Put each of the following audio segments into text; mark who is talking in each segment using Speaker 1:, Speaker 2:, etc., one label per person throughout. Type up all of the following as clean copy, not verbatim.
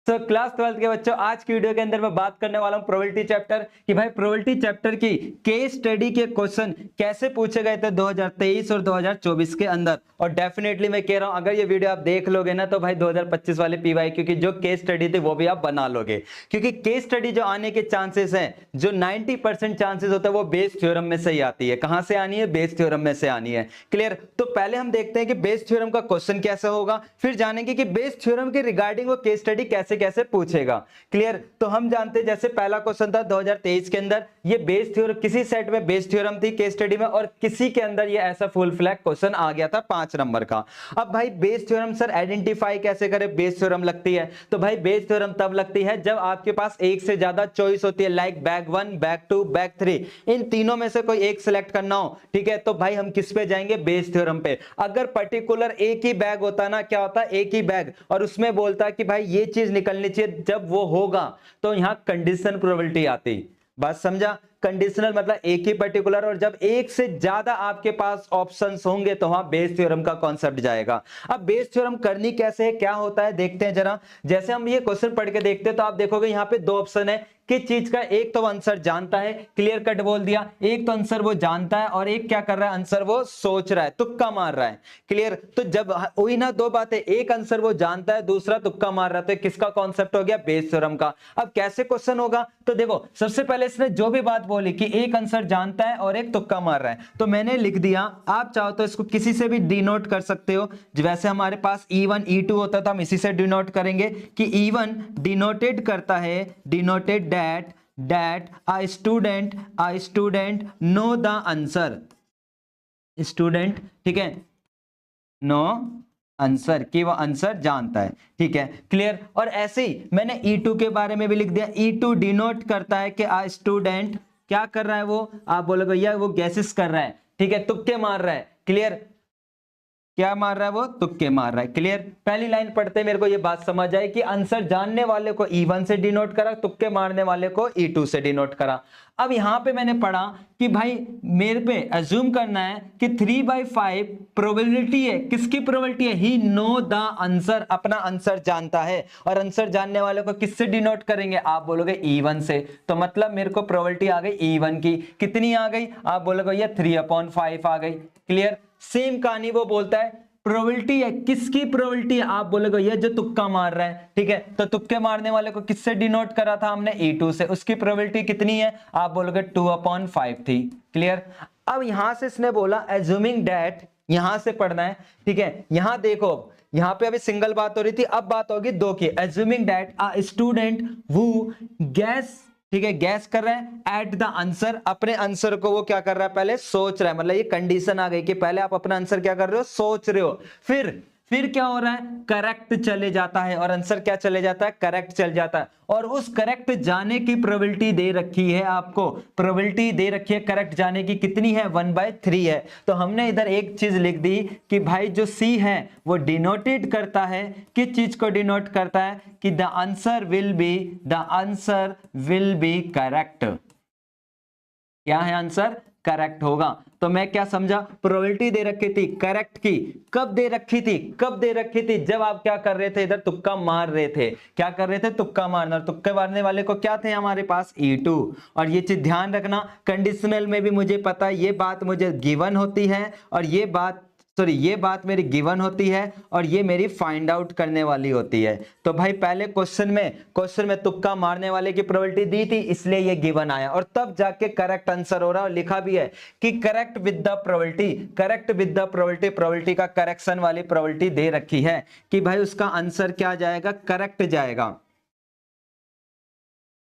Speaker 1: तो class 12th के बच्चों, आज की वीडियो के अंदर मैं बात करने वाला हूं प्रोबेबिलिटी चैप्टर कि भाई प्रोबेबिलिटी चैप्टर की केस स्टडी के क्वेश्चन कैसे पूछे गए थे 2023 और 2024 के अंदर। और डेफिनेटली मैं कह रहा हूं, अगर ये वीडियो आप देख लोगे ना तो भाई 2025 वाले पीवाईक्यू की जो केस स्टडी थी वो भी आप बना लोगे, क्योंकि केस स्टडी जो आने के चांसेस हैं, जो 90% चांसेस होता है वो बेस थ्योरम में से ही आती है। कहां से आनी है? बेस थ्योरम में से आनी है। क्लियर? तो पहले हम देखते हैं कि बेस थ्योरम का क्वेश्चन कैसे होगा, फिर जानेंगे कि बेस थ्योरम के रिगार्डिंग वो केस स्टडी कैसे कैसे पूछेगा। क्लियर? तो हम जानते हैं, जैसे पहला क्वेश्चन था 2023 के अंदर, ये बेस थ्योरम, किसी सेट में बेस थ्योरम थी केस स्टडी में, और किसी के अंदर ये ऐसा फुल फ्लैग क्वेश्चन आ गया था 5 नंबर का। अब भाई बेस थ्योरम सर आइडेंटिफाई कैसे करें बेस थ्योरम लगती है? तो भाई बेस थ्योरम तब लगती है जब आपके पास एक से ज्यादा चॉइस होती है, लाइक बैग 1, बैग 2, बैग 3, इन तीनों में से कोई एक सिलेक्ट करना हो। ठीक है, तो भाई हम किस पे जाएंगे? बेस थ्योरम पे। अगर पर्टिकुलर एक ही बैग होता ना, क्या होता? एक ही बैग, और उसमें बोलता कि भाई ये चीज निकलनी चाहिए, जब वो होगा तो यहां कंडीशन प्रोबेबिलिटी आती। बात समझा? कंडीशनल मतलब एक ही पर्टिकुलर, और जब एक से ज्यादा आपके पास ऑप्शंस होंगे तो वहां बेस थ्योरम का कॉन्सेप्ट जाएगा। अब बेस थ्योरम करनी कैसे है, क्या होता है, देखते हैं जरा। जैसे हम ये क्वेश्चन पढ़ के देखते हैं तो आप देखोगे यहां पे 2 ऑप्शन है, किस चीज का? एक तो आंसर जानता है, क्लियर कट बोल दिया, एक तो आंसर वो जानता है और एक क्या कर रहा है? आंसर वो सोच रहा है, तुक्का मार रहा है। क्लियर? तो जब वही ना, 2 बातें, एक आंसर वो जानता है, दूसरा तुक्का मार रहा है, तो किसका कॉन्सेप्ट हो गया? बेस थ्योरम का। अब कैसे क्वेश्चन होगा? तो देखो, सबसे पहले इसने जो भी बात बोली कि एक आंसर जानता है और एक तुक्का मार रहा है, तो मैंने लिख दिया। आप चाहो तो इसको किसी से भी डिनोट कर सकते हो। वैसे हमारे पास E1 E2 होता तो हम इसी से डिनोट करेंगे कि E1 डिनोटेड करता है, denoted that a student know the answer, student, ठीक है, नो आंसर, कि वो आंसर जानता है। ठीक है, क्लियर? और ऐसे ही मैंने E2 के बारे में भी लिख दिया। E2 डिनोट करता है कि आ स्टूडेंट क्या कर रहा है? वो, आप बोलोगे भैया वो गैसेस कर रहा है, ठीक है, तुक्के मार रहा है। क्लियर? क्या मार रहा है? वो तुक्के मार रहा है। क्लियर? पहली लाइन पढ़ते मेरे को ये बात समझ आई कि आंसर जानने वाले को E1 से डिनोट करा, तुक्के मारने वाले को E2 से डिनोट करा। अब यहां पे मैंने पढ़ा कि भाई मेरे पे अज्यूम करना है कि 3/5 प्रोबेबिलिटी है। किसकी प्रोबेबिलिटी है? ही नो द आंसर, अपना आंसर जानता है, और आंसर जानने वाले को किससे डिनोट करेंगे? आप बोलोगे E1 से। तो मतलब मेरे को प्रोबेबिलिटी आ गई E1 की। कितनी आ गई? आप बोलोगे ये 3/5 आ गई। क्लियर? सेम कहानी वो बोलता है, प्रोबेबिलिटी है। किसकी प्रोबेबिलिटी? आप बोलोगे ये जो तुक्का मार रहा है। ठीक है, तो तुक्के मारने वाले को किससे डिनोट करा था हमने? E2 से। उसकी प्रोबेबिलिटी कितनी है? आप बोलोगे 2/5 थी। क्लियर? अब यहां से इसने बोला एज्यूमिंग दैट, यहां से पढ़ना है। ठीक है, यहां देखो, यहां पे अभी सिंगल बात हो रही थी, अब बात होगी 2 की। Assuming that a student who gas, ठीक है, गैस कर रहे हैं एट द आंसर, अपने आंसर को वो क्या कर रहा है? पहले सोच रहा है। मतलब ये कंडीशन आ गई कि पहले आप अपना आंसर क्या कर रहे हो? सोच रहे हो। फिर क्या हो रहा है? करेक्ट चले जाता है, और आंसर क्या चले जाता है? करेक्ट चल जाता है। और उस करेक्ट जाने की प्रोबेबिलिटी दे रखी है आपको, प्रोबेबिलिटी दे रखी है करेक्ट जाने की, कितनी है? 1/3 है। तो हमने इधर एक चीज लिख दी कि भाई जो C है वो डिनोटेड करता है, किस चीज को डिनोट करता है? कि the answer will be correct. क्या है? आंसर करेक्ट होगा। तो मैं क्या समझा? प्रोबेबिलिटी दे रखी थी करेक्ट की। कब दे रखी थी? कब दे रखी थी? जब आप क्या कर रहे थे? इधर तुक्का मार रहे थे। क्या कर रहे थे? तुक्का मारना। तुक्के मारने वाले को क्या थे हमारे पास? E2। और ये चीज ध्यान रखना, कंडीशनल में भी मुझे पता है ये बात मुझे गिवन होती है, और ये बात मेरी गिवन होती है, और ये मेरी फाइंड आउट करने वाली होती है। तो भाई पहले क्वेश्चन में तुक्का मारने वाले की प्रोबेबिलिटी दी थी, इसलिए ये गिवन आया, और तब जाके करेक्ट आंसर हो रहा है। और लिखा भी है कि correct with the probability, probability का करेक्शन वाली प्रोबेबिलिटी दे रखी है कि भाई उसका आंसर क्या जाएगा? करेक्ट जाएगा।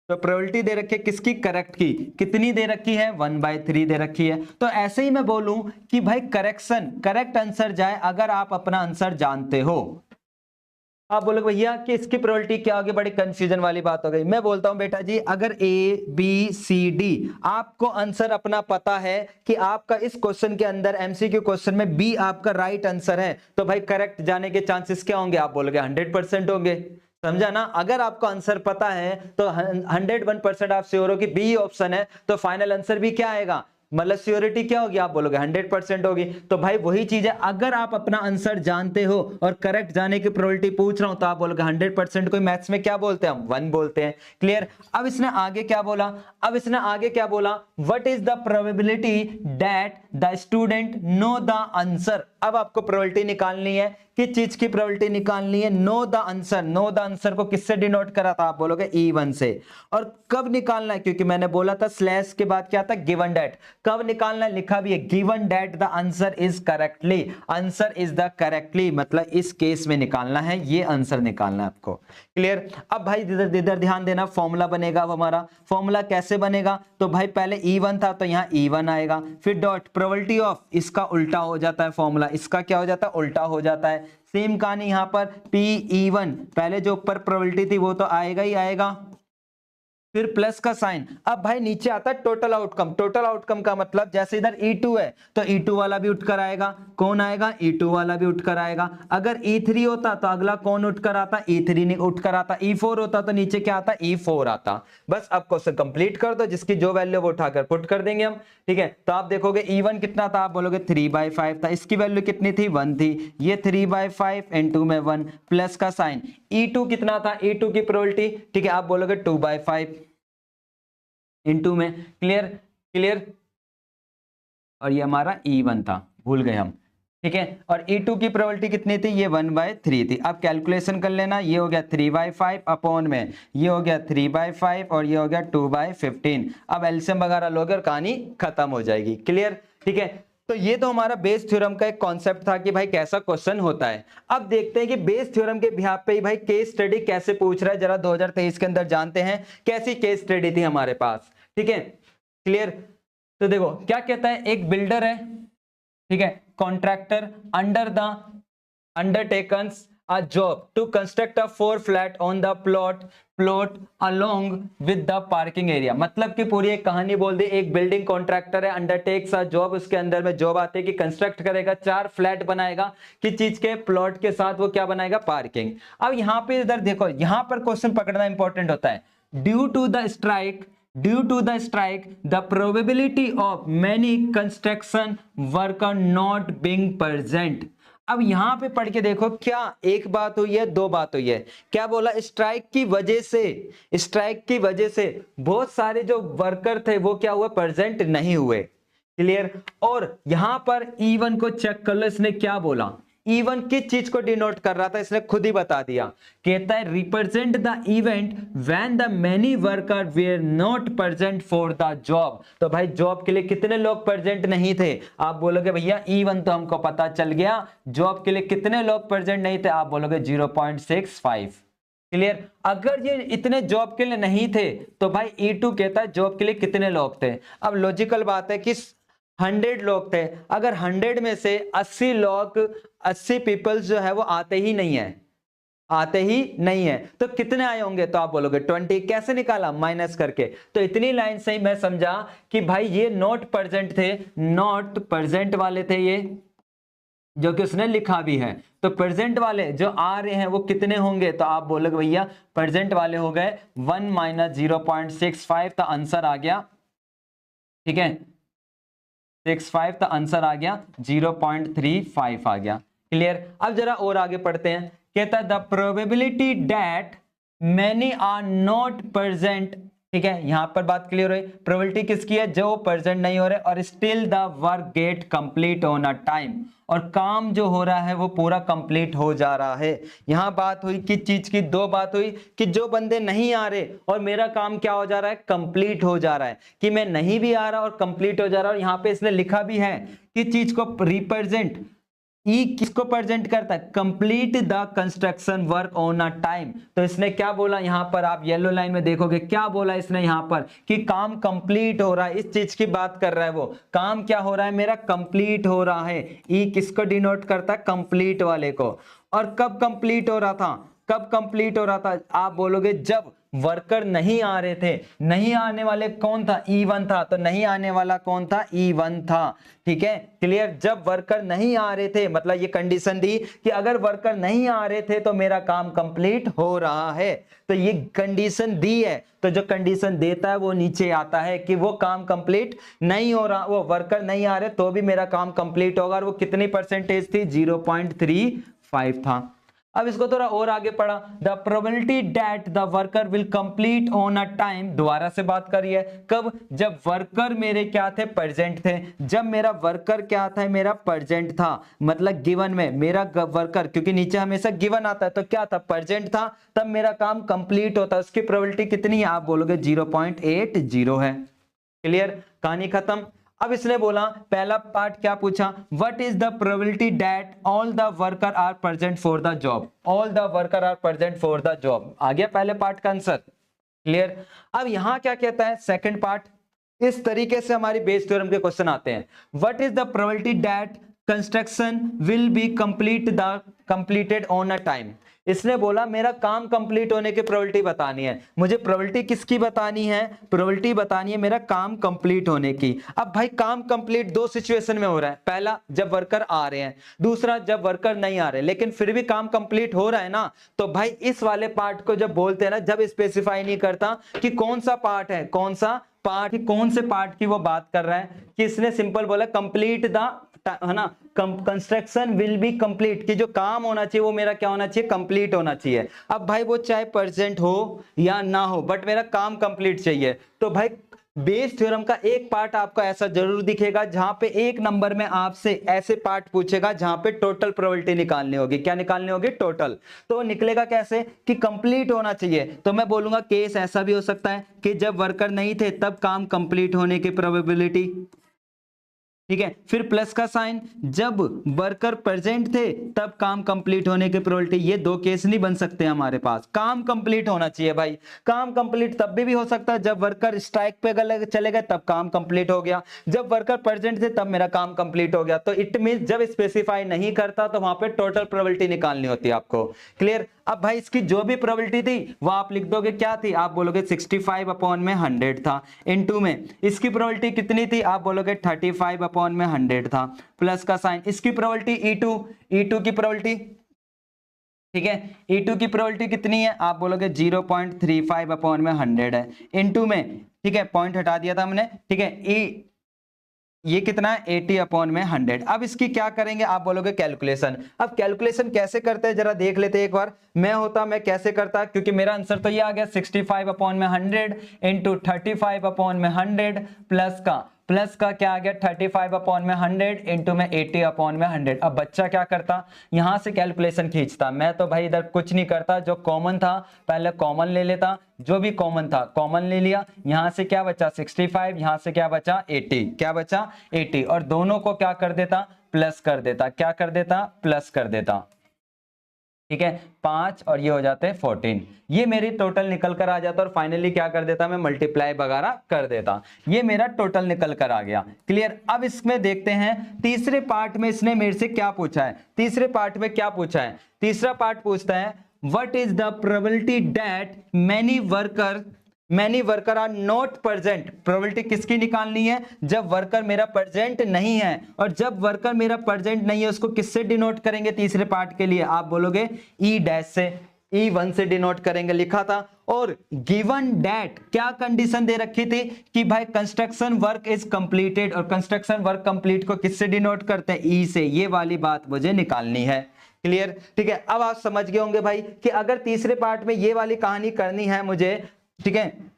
Speaker 1: तो प्रोबेबिलिटी दे रखी है किसकी? करेक्ट की। कितनी दे रखी है? 1/3 दे रखी है। तो ऐसे ही मैं बोलूं कि भाई करेक्ट आंसर जाए अगर आप अपना आंसर जानते हो। आप बोलोगे भैया कि इसकी प्रोबेबिलिटी क्या होगी? बड़ी कंफ्यूजन वाली बात हो गई। मैं बोलता हूं बेटा जी, अगर ABCD आपको आंसर अपना पता है कि आपका इस क्वेश्चन के अंदर MCQ क्वेश्चन में B आपका राइट आंसर है, तो भाई करेक्ट जाने के चांसेस क्या होंगे? आप बोलोगे 100% होंगे। समझा ना? अगर आपको आंसर पता है तो 101% आप श्योर हो कि B ऑप्शन है, तो फाइनल आंसर भी क्या आएगा? मतलब श्योरिटी क्या होगी, आप बोलोगे 100% होगी। तो भाई वही चीज है, अगर आप अपना आंसर जानते हो और करेक्ट जाने की प्रोबेबिलिटी पूछ रहा हूं तो आप बोलोगे 100% को मैथ्स में क्या बोलते हैं हम, 1 बोलते हैं। क्लियर। अब इसने आगे क्या बोला, अब इसने आगे क्या बोला, what is the probability that the student know the answer. अब आपको प्रोबेबिलिटी निकालनी है, किस चीज की प्रोबेबिलिटी निकालनी है, know the answer. Know the answer को किससे डिनोट करा था, आप बोलोगे E1 से। और कब निकालना है, क्योंकि मैंने बोला था स्लैश के बाद क्या था, गिवन दैट। कब निकालना है, लिखा भी है given that the answer is correctly, answer is the correctly, मतलब इस केस में निकालना है, ये आंसर निकालना है आपको। क्लियर। अब भाई इधर ध्यान देना, फॉर्मूला बनेगा अब हमारा। फॉर्मूला कैसे बनेगा, तो भाई पहले E1 था तो यहाँ E1 आएगा, फिर डॉट प्रोबेबिलिटी ऑफ, इसका उल्टा हो जाता है फॉर्मूला, इसका क्या हो जाता है, उल्टा हो जाता है। सेम कहानी यहां पर PE1, पहले जो ऊपर प्रोबेबिलिटी थी वो तो आएगा ही आएगा, फिर प्लस का साइन। अब भाई नीचे आता है टोटल आउटकम। टोटल आउटकम का मतलब जैसे इधर E2 है तो E2 वाला भी उठकर आएगा, कौन आएगा, E2 वाला भी उठकर आएगा। अगर E3 होता तो अगला कौन उठकर आता, E3 नहीं उठकर आता। E4 होता तो नीचे क्या आता, E4 आता। बस अब क्वेश्चन कंप्लीट कर दो, जिसकी जो वैल्यू वो उठाकर पुट कर देंगे हम। ठीक है, तो आप देखोगे E1 कितना था, आप बोलोगे 3/5 था, इसकी वैल्यू कितनी थी, 1 थी, ये 3/5 इनटू में 1 प्लस का साइन। E2 कितना था, E2 की प्रोबेबिलिटी, ठीक है, आप बोलोगे 2/5 इनटू में। Clear, clear. और ये हमारा E1 था, भूल गए हम। ठीक है, और E2 की प्रोबेबिलिटी कितनी थी, ये 1/3 थी। अब कैलकुलेशन कर लेना, ये हो गया 3/5 अपॉन में ये हो गया 3/5 और ये हो गया 2/15। अब एलसीएम वगैरह लोगे और कहानी खत्म हो जाएगी। क्लियर। ठीक है, तो ये तो हमारा बेस थ्योरम का एक कॉन्सेप्ट था कि भाई कैसा क्वेश्चन होता है। अब देखते हैं कि बेस थ्योरम के बिहाफ पे ही भाई केस स्टडी कैसे पूछ रहा है, जरा 2023 के अंदर जानते हैं कैसी केस स्टडी थी हमारे पास। ठीक है, क्लियर। तो देखो क्या कहता है, एक बिल्डर है, ठीक है, contractor under the undertakes a job to construct a 4 flat on the plot along with the parking area। मतलब कि पूरी एक कहानी बोल दी, एक बिल्डिंग कॉन्ट्रैक्टर है, अंडरटेक्स अ जॉब, उसके अंदर में जॉब आती है कि कंस्ट्रक्ट करेगा 4 फ्लैट बनाएगा, किस चीज के, प्लॉट के साथ, वो क्या बनाएगा, पार्किंग। अब यहाँ पे इधर देखो, यहाँ पर क्वेश्चन पकड़ना इंपॉर्टेंट होता है। Due to the strike the probability of many construction worker not being present। अब यहां पे पढ़ के देखो, क्या एक बात हुई है, दो बात हुई है। क्या बोला, स्ट्राइक की वजह से बहुत सारे जो वर्कर थे वो क्या हुए, प्रेजेंट नहीं हुए। क्लियर। और यहां पर E1 को चेक कर लो, इसने क्या बोला, E1 किस चीज को डिनोट कर रहा था, इसने खुद ही बता दिया। कहता है represent the event when the many worker were not present for the job. तो भाई जॉब के लिए कितने लोग प्रेजेंट नहीं थे, आप बोलोगे भैया E1 तो हमको पता चल गया, जॉब के लिए कितने लोग प्रेजेंट नहीं थे, आप बोलोगे 0.65। क्लियर। अगर ये इतने जॉब के लिए नहीं थे तो भाई E2 कहता है जॉब के लिए कितने लोग थे। अब लॉजिकल बात है कि 100 लोग थे, अगर 100 में से 80 लोग, 80 पीपल्स जो है वो आते ही नहीं है, तो कितने आए होंगे, तो आप बोलोगे 20। कैसे निकाला, माइनस करके। तो इतनी लाइन से ही मैं समझा कि भाई ये नॉट प्रेजेंट थे, नॉट प्रेजेंट वाले थे ये, जो कि उसने लिखा भी है। तो प्रेजेंट वाले जो आ रहे हैं वो कितने होंगे, तो आप बोलोगे भैया प्रेजेंट वाले हो गए 1 - 0.65, तो आंसर आ गया, ठीक है, 65, तो आंसर आ गया 0.35 आ गया। क्लियर। अब जरा और आगे पढ़ते हैं। कहता है the probability that many are not present, ठीक है, यहां पर बात क्लियर हुई। प्रोबेबिलिटी किसकी है, जो प्रेजेंट नहीं हो रहे और still the work get complete on a time, और काम जो हो रहा है वो पूरा कंप्लीट हो जा रहा है। यहां बात हुई किस चीज की, दो बात हुई कि जो बंदे नहीं आ रहे और मेरा काम क्या हो जा रहा है, कंप्लीट हो जा रहा है, कि मैं नहीं भी आ रहा और कंप्लीट हो जा रहा है। और यहां पे इसने लिखा भी है कि चीज को रिप्रेजेंट, ई किसको प्रेजेंट करता है, complete the construction work on a time. तो इसने क्या बोला, यहां पर आप येलो लाइन में देखोगे क्या बोला इसने यहां पर, कि काम कंप्लीट हो रहा है, इस चीज की बात कर रहा है वो, काम क्या हो रहा है मेरा, कंप्लीट हो रहा है। ई किसको डिनोट करता है, कंप्लीट वाले को। और कब कंप्लीट हो रहा था, कब कंप्लीट हो रहा था? आप बोलोगे जब वर्कर नहीं आ रहे थे। नहीं आने वाले कौन था? E1 था। तो नहीं आने वाला कौन था? E1 था। ठीक है, क्लियर। जब वर्कर नहीं आ रहे थे, मतलब ये कंडीशन दी कि अगर वर्कर नहीं आ रहे थे तो मेरा काम कंप्लीट हो रहा है। तो ये कंडीशन दी है, तो जो कंडीशन देता है वो नीचे आता है कि वो काम कंप्लीट नहीं हो रहा, वो वर्कर नहीं आ रहे तो भी मेरा काम कंप्लीट होगा। और वो कितनी परसेंटेज थी? 0.35 था। अब इसको थोड़ा और आगे पढ़ा, the probability that the worker will complete on a time, दोबारा से बात करिए, कब? जब वर्कर मेरे क्या थे? प्रेजेंट थे। जब मेरा वर्कर क्या था? मेरा प्रेजेंट था, मतलब गिवन में मेरा वर्कर, क्योंकि नीचे हमेशा गिवन आता है, तो क्या था? प्रेजेंट था, तब मेरा काम कंप्लीट होता है। उसकी प्रोबेबिलिटी कितनी है? आप बोलोगे 0.80 है। क्लियर, कहानी खत्म। अब इसने बोला, पहला पार्ट क्या पूछा? What is the probability that all the worker are present for the job? All the worker are present for the job, आ गया पहले पार्ट का आंसर। क्लियर। अब यहां क्या कहता है? Second part. इस तरीके से हमारी बेस थ्योरम के क्वेश्चन आते हैं। What is the probability that construction will be completed on a time? इसने बोला मेरा काम कंप्लीट होने की प्रोबेबिलिटी बतानी है। मुझे प्रोबेबिलिटी किसकी बतानी है? प्रोबेबिलिटी बतानी है मेरा काम कंप्लीट होने की। अब भाई काम कंप्लीट दो सिचुएशन में हो रहा है, पहला जब वर्कर आ रहे हैं, दूसरा जब वर्कर नहीं आ रहे, लेकिन फिर भी काम कंप्लीट हो रहा है ना। तो भाई इस वाले पार्ट को जब बोलते हैं ना, जब स्पेसिफाई नहीं करता कि कौन सा पार्ट है, कौन सा पार्ट, कौन से पार्ट की वो बात कर रहा है, कि इसने सिंपल बोला कंप्लीट द, है ना, कंस्ट्रक्शन विल बी कंप्लीट, कि जो काम होना चाहिए वो मेरा क्या होना चाहिए? कंप्लीट होना चाहिए। अब भाई वो चाहे प्रेजेंट हो या ना हो, बट मेरा काम कंप्लीट चाहिए। तो भाई बेस थ्योरम का एक पार्ट आपको ऐसा जरूर दिखेगा जहां पे एक नंबर में आपसे ऐसे पार्ट पूछेगा जहां पे टोटल प्रोबेबिलिटी निकालनी होगी। क्या निकालनी होगी? टोटल। तो निकलेगा कैसे? कि कंप्लीट होना चाहिए। तो मैं बोलूंगा केस ऐसा भी हो सकता है कि जब वर्कर नहीं थे तब काम कंप्लीट होने की प्रोबेबिलिटी, ठीक है। फिर प्लस का साइन, जब वर्कर प्रेजेंट थे तब काम कंप्लीट होने की प्रोबेबिलिटी। ये दो केस नहीं बन सकते हमारे पास, काम कंप्लीट होना चाहिए भाई। काम कंप्लीट तब भी हो सकता है जब वर्कर स्ट्राइक पे चले गए तब काम कंप्लीट हो गया, जब वर्कर प्रेजेंट थे तब मेरा काम कंप्लीट हो गया। तो इट मीन जब स्पेसिफाई नहीं करता तो वहां पे टोटल प्रोबेबिलिटी निकालनी होती है आपको। क्लियर। अब भाई इसकी जो भी प्रोबेबिलिटी थी वो आप लिख दोगे, क्या थी? आप बोलोगे 65/100 था। इनटू में इसकी प्रोबेबिलिटी कितनी थी? आप बोलोगे 35/100 था। प्लस का साइन, इसकी प्रोबेबिलिटी E2 की प्रोबेबिलिटी, ठीक है, E2 की प्रोबेबिलिटी कितनी है? आप बोलोगे 0.35/100 है। इनटू में, ठीक है, पॉइंट हटा दिया था हमने, ठीक है, ये कितना है? 80/100। अब इसकी क्या करेंगे? आप बोलोगे कैलकुलेशन। अब कैलकुलेशन कैसे करते हैं जरा देख लेते हैं एक बार। मैं कैसे करता, क्योंकि मेरा आंसर तो ये आ गया 65/100 इंटू 35/100 प्लस का क्या आ गया? 35/100 इंटू में 80/100। अब बच्चा क्या करता? यहां से कैलकुलेशन खींचता। मैं तो भाई इधर कुछ नहीं करता, जो कॉमन था पहले कॉमन ले लेता, जो भी कॉमन था कॉमन ले लिया। यहां से क्या बचा? 65, यहां से क्या बचा? 80, क्या बचा? 80, और दोनों को क्या कर देता? प्लस कर देता। क्या कर देता? प्लस कर देता। ठीक है, 5 और ये हो जाते हैं 14। ये मेरी टोटल निकल कर आ जाता और फाइनली क्या कर देता? मैं मल्टीप्लाई वगैरह कर देता। ये मेरा टोटल निकल कर आ गया। क्लियर। अब इसमें देखते हैं तीसरे पार्ट में इसने मेरे से क्या पूछा है। तीसरे पार्ट में क्या पूछा है? तीसरा पार्ट पूछता है what is the probability that many worker are not present. Probability किसकी निकालनी है? जब वर्कर मेरा प्रेजेंट नहीं है। और जब वर्कर मेरा प्रेजेंट नहीं है उसको किससे डिनोट करेंगे? तीसरे पार्ट के लिए आप बोलोगे E डैश से, E1 से डिनोट करेंगे, लिखा था। और गिवन दैट क्या कंडीशन दे रखी थी? कि भाई कंस्ट्रक्शन वर्क इज कंप्लीटेड, और कंस्ट्रक्शन वर्क कंप्लीट को किससे डिनोट करते हैं? E से। ये वाली बात मुझे निकालनी है। क्लियर। ठीक है, अब आप समझ गए होंगे भाई कि अगर तीसरे पार्ट में ये वाली कहानी करनी है मुझे, ठीक है,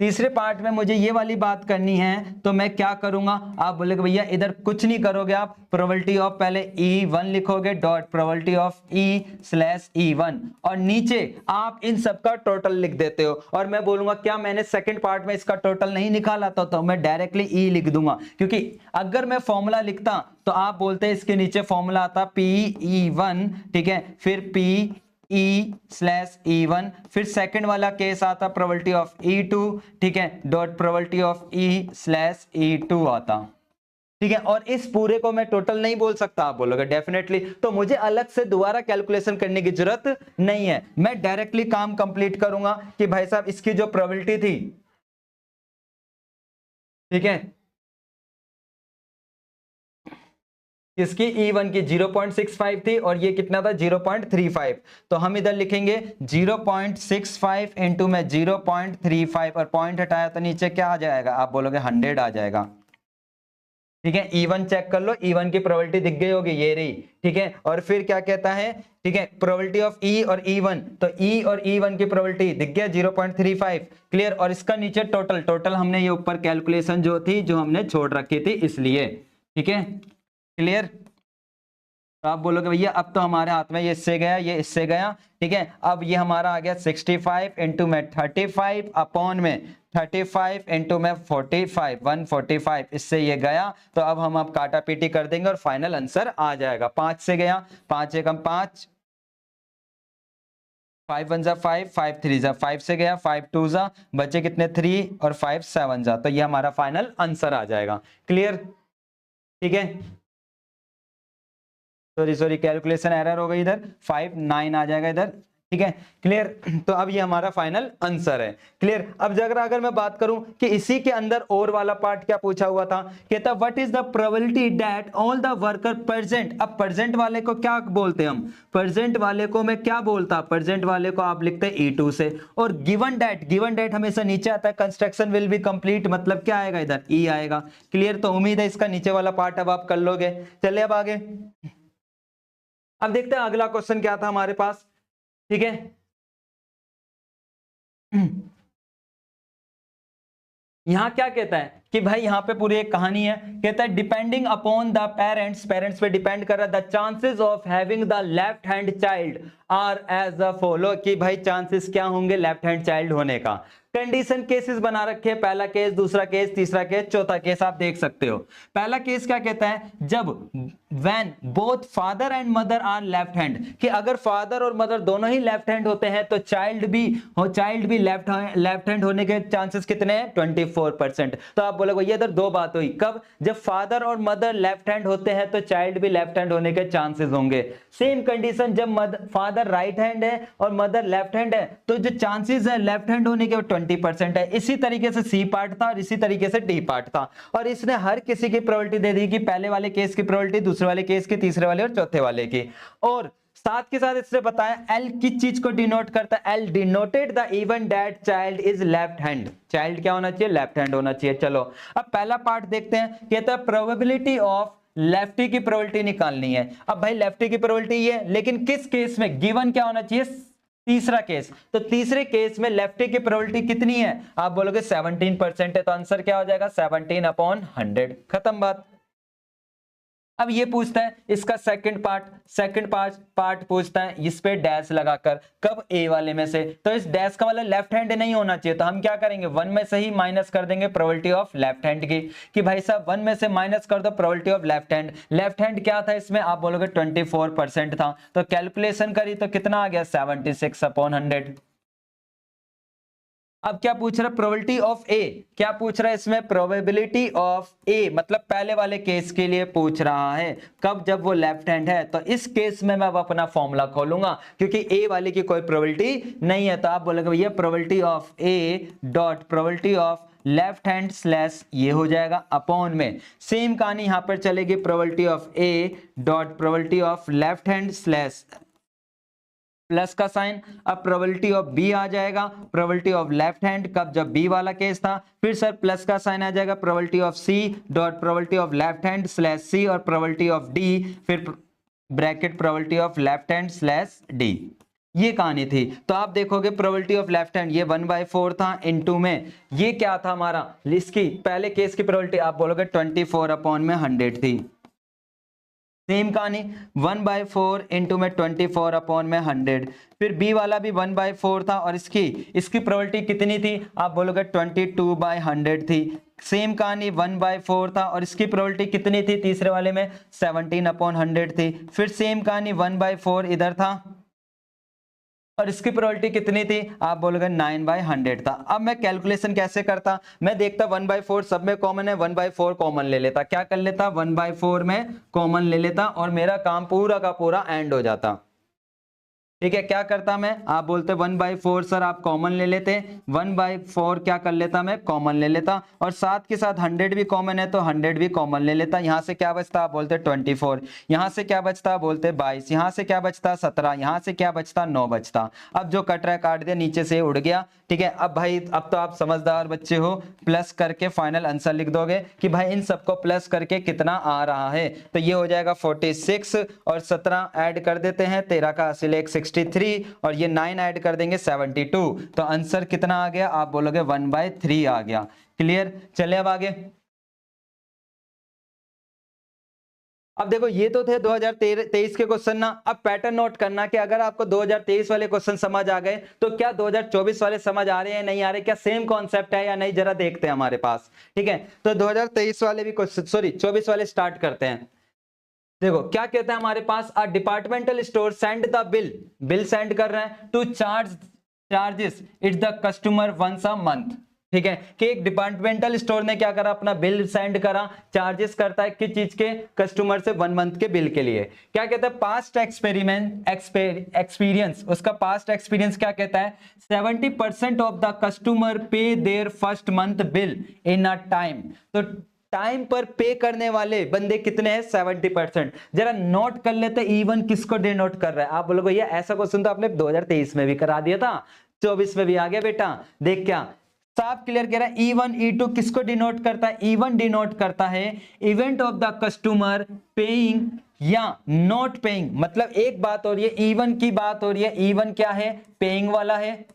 Speaker 1: तीसरे पार्ट में मुझे ये वाली बात करनी है तो मैं क्या करूंगा? आप बोलेगे भैया इधर कुछ नहीं करोगे, आप प्रोबेबिलिटी ऑफ पहले E1 लिखोगे डॉट प्रोबेबिलिटी ऑफ E/E1, और नीचे आप इन सब का टोटल लिख देते हो। और मैं बोलूंगा क्या मैंने सेकंड पार्ट में इसका टोटल नहीं निकाला था, तो मैं डायरेक्टली E लिख दूंगा, क्योंकि अगर मैं फॉर्मूला लिखता तो आप बोलते इसके नीचे फॉर्मूला आता PE1, ठीक है, फिर E/E1, फिर सेकंड वाला केस आता प्रोबेबिलिटी ऑफ E2, ठीक है, डॉट प्रोबेबिलिटी ऑफ E/E2 आता। ठीक है, और इस पूरे को मैं टोटल नहीं बोल सकता, आप बोलोगे डेफिनेटली, तो मुझे अलग से दोबारा कैलकुलेशन करने की जरूरत नहीं है, मैं डायरेक्टली काम कंप्लीट करूंगा कि भाई साहब इसकी जो प्रोबेबिलिटी थी, ठीक है, इसकी E1 की 0.65 थी और ये कितना था 0.35, तो हम इधर लिखेंगे 0.65 इंटू में 0.35 और पॉइंट हटाया तो नीचे क्या आ जाएगा, आप बोलोगे 100 आ जाएगा। ठीक है, E1 चेक कर लो, E1 की प्रोबेबिलिटी दिख गई होगी, ये रही। ठीक है, और फिर क्या कहता है, ठीक है, प्रोबेबिलिटी ऑफ E और E1, तो E और E1 की प्रोबेबिलिटी दिख गया 0.35, क्लियर। और इसका नीचे टोटल, टोटल हमने ये ऊपर कैलकुलेशन जो थी जो हमने छोड़ रखी थी इसलिए, ठीक है, क्लियर। तो आप बोलोगे भैया अब तो हमारे हाथ में ये इससे गया, ये इससे गया, ठीक है, अब ये हमारा आ गया 65 इंटू में 35 अपॉन में 35 इंटू में 45, 145, इससे ये गया, तो अब हम काटा पीटी कर देंगे और फाइनल आंसर आ जाएगा। 5 से गया, 5 एकम 5, 5 1 जा 5, 5 3 जा 5 से गया, 5 2 जा बचे कितने 3 और 5 7 जा, तो ये हमारा फाइनल आंसर आ जाएगा, क्लियर। ठीक है, सॉरी कैलकुलेशन एरर हो गई इधर, 5 9 आ जाएगा इधर, ठीक है, क्लियर। तो अब ये हमारा फाइनल आंसर है, क्लियर। अब अगर मैं बात करूं कि इसी के अंदर और वाला पार्ट क्या पूछा हुआ था, कहता what is the probability that all the worker present. अब प्रेजेंट वाले को क्या बोलते हैं हम, प्रेजेंट वाले को मैं क्या बोलता, प्रेजेंट वाले को आप लिखते हैं E2 से, और गिवन डेट हमेशा नीचे आता है, कंस्ट्रक्शन विल बी कंप्लीट, मतलब क्या आएगा इधर E आएगा, क्लियर। तो उम्मीद है इसका नीचे वाला पार्ट अब आप कर लोगे। चलिए अब आगे, अब देखते हैं अगला क्वेश्चन क्या था हमारे पास, ठीक है। यहां क्या कहता है कि भाई यहां पे पूरी एक कहानी है, कहता है depending upon the parents, parents पे डिपेंड कर रहा है, the chances of having the left hand child are as a follow, कि भाई चांसेस क्या होंगे लेफ्ट हैंड चाइल्ड होने का। कंडीशन केसेस बना रखे हैं, पहला केस, दूसरा केस, तीसरा केस, चौथा केस, आप देख सकते हो। पहला केस क्या कहता है, जब when both father and mother are left hand, कि अगर फादर और मदर दोनों ही लेफ्ट हैंड होते हैं तो चाइल्ड भी लेफ्ट हैंड होने के चांसेस कितने हैं 24%। तो आप बोलोगे ये इधर दो बात हुई, कब, जब फादर और मदर लेफ्ट हैंड होते हैं तो चाइल्ड भी लेफ्ट हैंड होने के चांसेस होंगे। सेम कंडीशन जब फादर राइट हैंड है और मदर लेफ्ट हैंड है तो जो चांसेस है लेफ्ट हैंड होने के 20% है। इसी तरीके से सी पार्ट था और इसी तरीके से डी पार्ट था, और इसने हर किसी की प्रोबेबिलिटी दे दी कि पहले वाले केस की प्रोबेबिलिटी, दूसरे वाले केस की, तीसरे वाले और चौथे वाले की। और साथ के साथ इसने बताया एल किस चीज को डिनोट करता है, L denoted the even that child is left hand, child क्या होना चाहिए, लेफ्ट हैंड होना चाहिए। चलो अब पहला पार्ट देखते हैं, कहता है प्रोबेबिलिटी ऑफ लेफ्टी की प्रोबेबिलिटी निकालनी है। अब भाई लेफ्टी की प्रोबेबिलिटी है, लेकिन किस केस में, गिवन क्या होना चाहिए, तीसरा केस, तो तीसरे केस में लेफ्टी की प्रोबेबिलिटी कितनी है, आप बोलोगे 17% है, तो आंसर क्या हो जाएगा 17/100, खत्म बात। अब ये पूछता है इसका सेकंड पार्ट पूछता है इस पे डैश लगाकर, कब, ए वाले में से, तो इस डैश का मतलब लेफ्ट हैंड नहीं होना चाहिए, तो हम क्या करेंगे 1 में से ही माइनस कर देंगे प्रोबेबिलिटी ऑफ लेफ्ट हैंड की, कि भाई साहब 1 में से माइनस कर दो प्रोबेबिलिटी ऑफ लेफ्ट हैंड क्या था इसमें, आप बोलोगे 24% था, तो कैलकुलेशन करी तो कितना आ गया 76/100। अब क्या पूछ रहा है, प्रोबेबिलिटी ऑफ ए, क्या पूछ रहा है इसमें, प्रोबेबिलिटी ऑफ ए, मतलब पहले वाले केस के लिए पूछ रहा है, कब, जब वो लेफ्ट हैंड है। तो इस केस में मैं अब अपना फॉर्मूला खोलूंगा क्योंकि ए वाले की कोई प्रोबेबिलिटी नहीं है, तो आप बोलोगे भैया probability of A dot probability of left hand slash ये हो जाएगा अपॉन में, सेम कहानी यहां पर चलेगी, probability of A dot probability of left hand slash plus का साइन, अब प्रोबेबिलिटी ऑफ बी आ जाएगा, प्रोबेबिलिटी ऑफ लेफ्ट हैंड, कब, जब बी वाला केस था, फिर सर प्लस का साइन आ जाएगा, probability of C dot probability of left hand slash C, और प्रोबेबिलिटी ऑफ डी, फिर bracket probability of left hand slash D. ये कहानी थी। तो आप देखोगे प्रोबेबिलिटी ऑफ लेफ्ट हैंड ये 1/4 था, इनटू में ये क्या था हमारा, इसकी पहले केस की प्रोबेबिलिटी आप बोलोगे 24/100 थी। सेम कहानी 1/4 इंटू में 24/100, फिर बी वाला भी 1/4 था और इसकी प्रोबेबिलिटी कितनी थी, आप बोलोगे 22/100 थी। सेम कहानी 1/4 था और इसकी प्रोबेबिलिटी कितनी थी, तीसरे वाले में 17/100 थी। फिर सेम कहानी 1/4 इधर था और इसकी प्रोबेबिलिटी कितनी थी, आप बोलोगे 9/100 था। अब मैं कैलकुलेशन कैसे करता, मैं देखता 1/4 सब में कॉमन है, 1/4 कॉमन ले लेता, क्या कर लेता 1/4 में कॉमन ले लेता और मेरा काम पूरा का पूरा एंड हो जाता। ठीक है, क्या करता मैं, आप बोलते 1/4 सर आप कॉमन ले लेते, 1/4 क्या कर लेता मैं कॉमन ले लेता और साथ के साथ 100 भी कॉमन है तो 100 भी कॉमन ले लेता। यहां से क्या बचता, आप बोलते 24, यहां से क्या बचता बोलते 22, यहां से क्या बचता 17, यहां से क्या बचता 9 बचता। अब जो कट रहा है काट दिया, नीचे से उड़ गया। ठीक है, अब भाई अब तो आप समझदार बच्चे हो, प्लस करके फाइनल आंसर लिख दोगे कि भाई इन सबको प्लस करके कितना आ रहा है, तो ये हो जाएगा 46 और 17 ऐड कर देते हैं, 13 का हासिल 63 और ये 9 ऐड कर देंगे 72, तो आंसर कितना आ गया, आप बोलोगे 1/3 आ गया। क्लियर, चले अब आगे। अब देखो ये तो थे 2023 के क्वेश्चन ना, अब पैटर्न नोट करना कि अगर आपको 2023 वाले क्वेश्चन समझ आ गए तो क्या 2024 वाले समझ आ रहे हैं नहीं आ रहे, क्या सेम कॉन्सेप्ट है या नहीं, जरा देखते हैं हमारे पास। ठीक है, तो 2023 वाले भी क्वेश्चन, सॉरी 24 वाले स्टार्ट करते हैं। देखो क्या कहता है हमारे पास, a departmental store send the bill send कर रहे हैं to charges its the customer once a month. ठीक है, कि एक डिपार्टमेंटल स्टोर ने क्या करा, अपना बिल सेंड करा, चार्जेस करता है किस चीज के, कस्टमर से 1 मंथ के बिल के लिए। क्या कहता है, पास्ट एक्सपीरियंस, उसका पास्ट एक्सपीरियंस क्या कहता है, 70% of the customer pay their first month bill in a time. तो टाइम पर पे करने वाले बंदे कितने हैं, 70%। जरा नोट कर लेते इवन किसको डिनोट कर रहा है, आप बोलोगे ये ऐसा क्वेश्चन तो आपने 2023 में भी करा दिया था, 24 में भी आ गया बेटा। देख क्या साफ क्लियर कह रहा है, E1 E2 किसको डिनोट करता है, E1 डिनोट करता है event of the customer paying या नॉट पेइंग। मतलब एक बात हो रही है, E1 की बात हो रही है, E1 क्या है, पेइंग वाला है,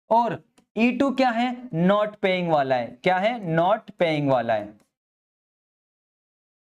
Speaker 1: और E2 क्या है, नॉट पेइंग वाला है। क्या है, नॉट पेइंग वाला है।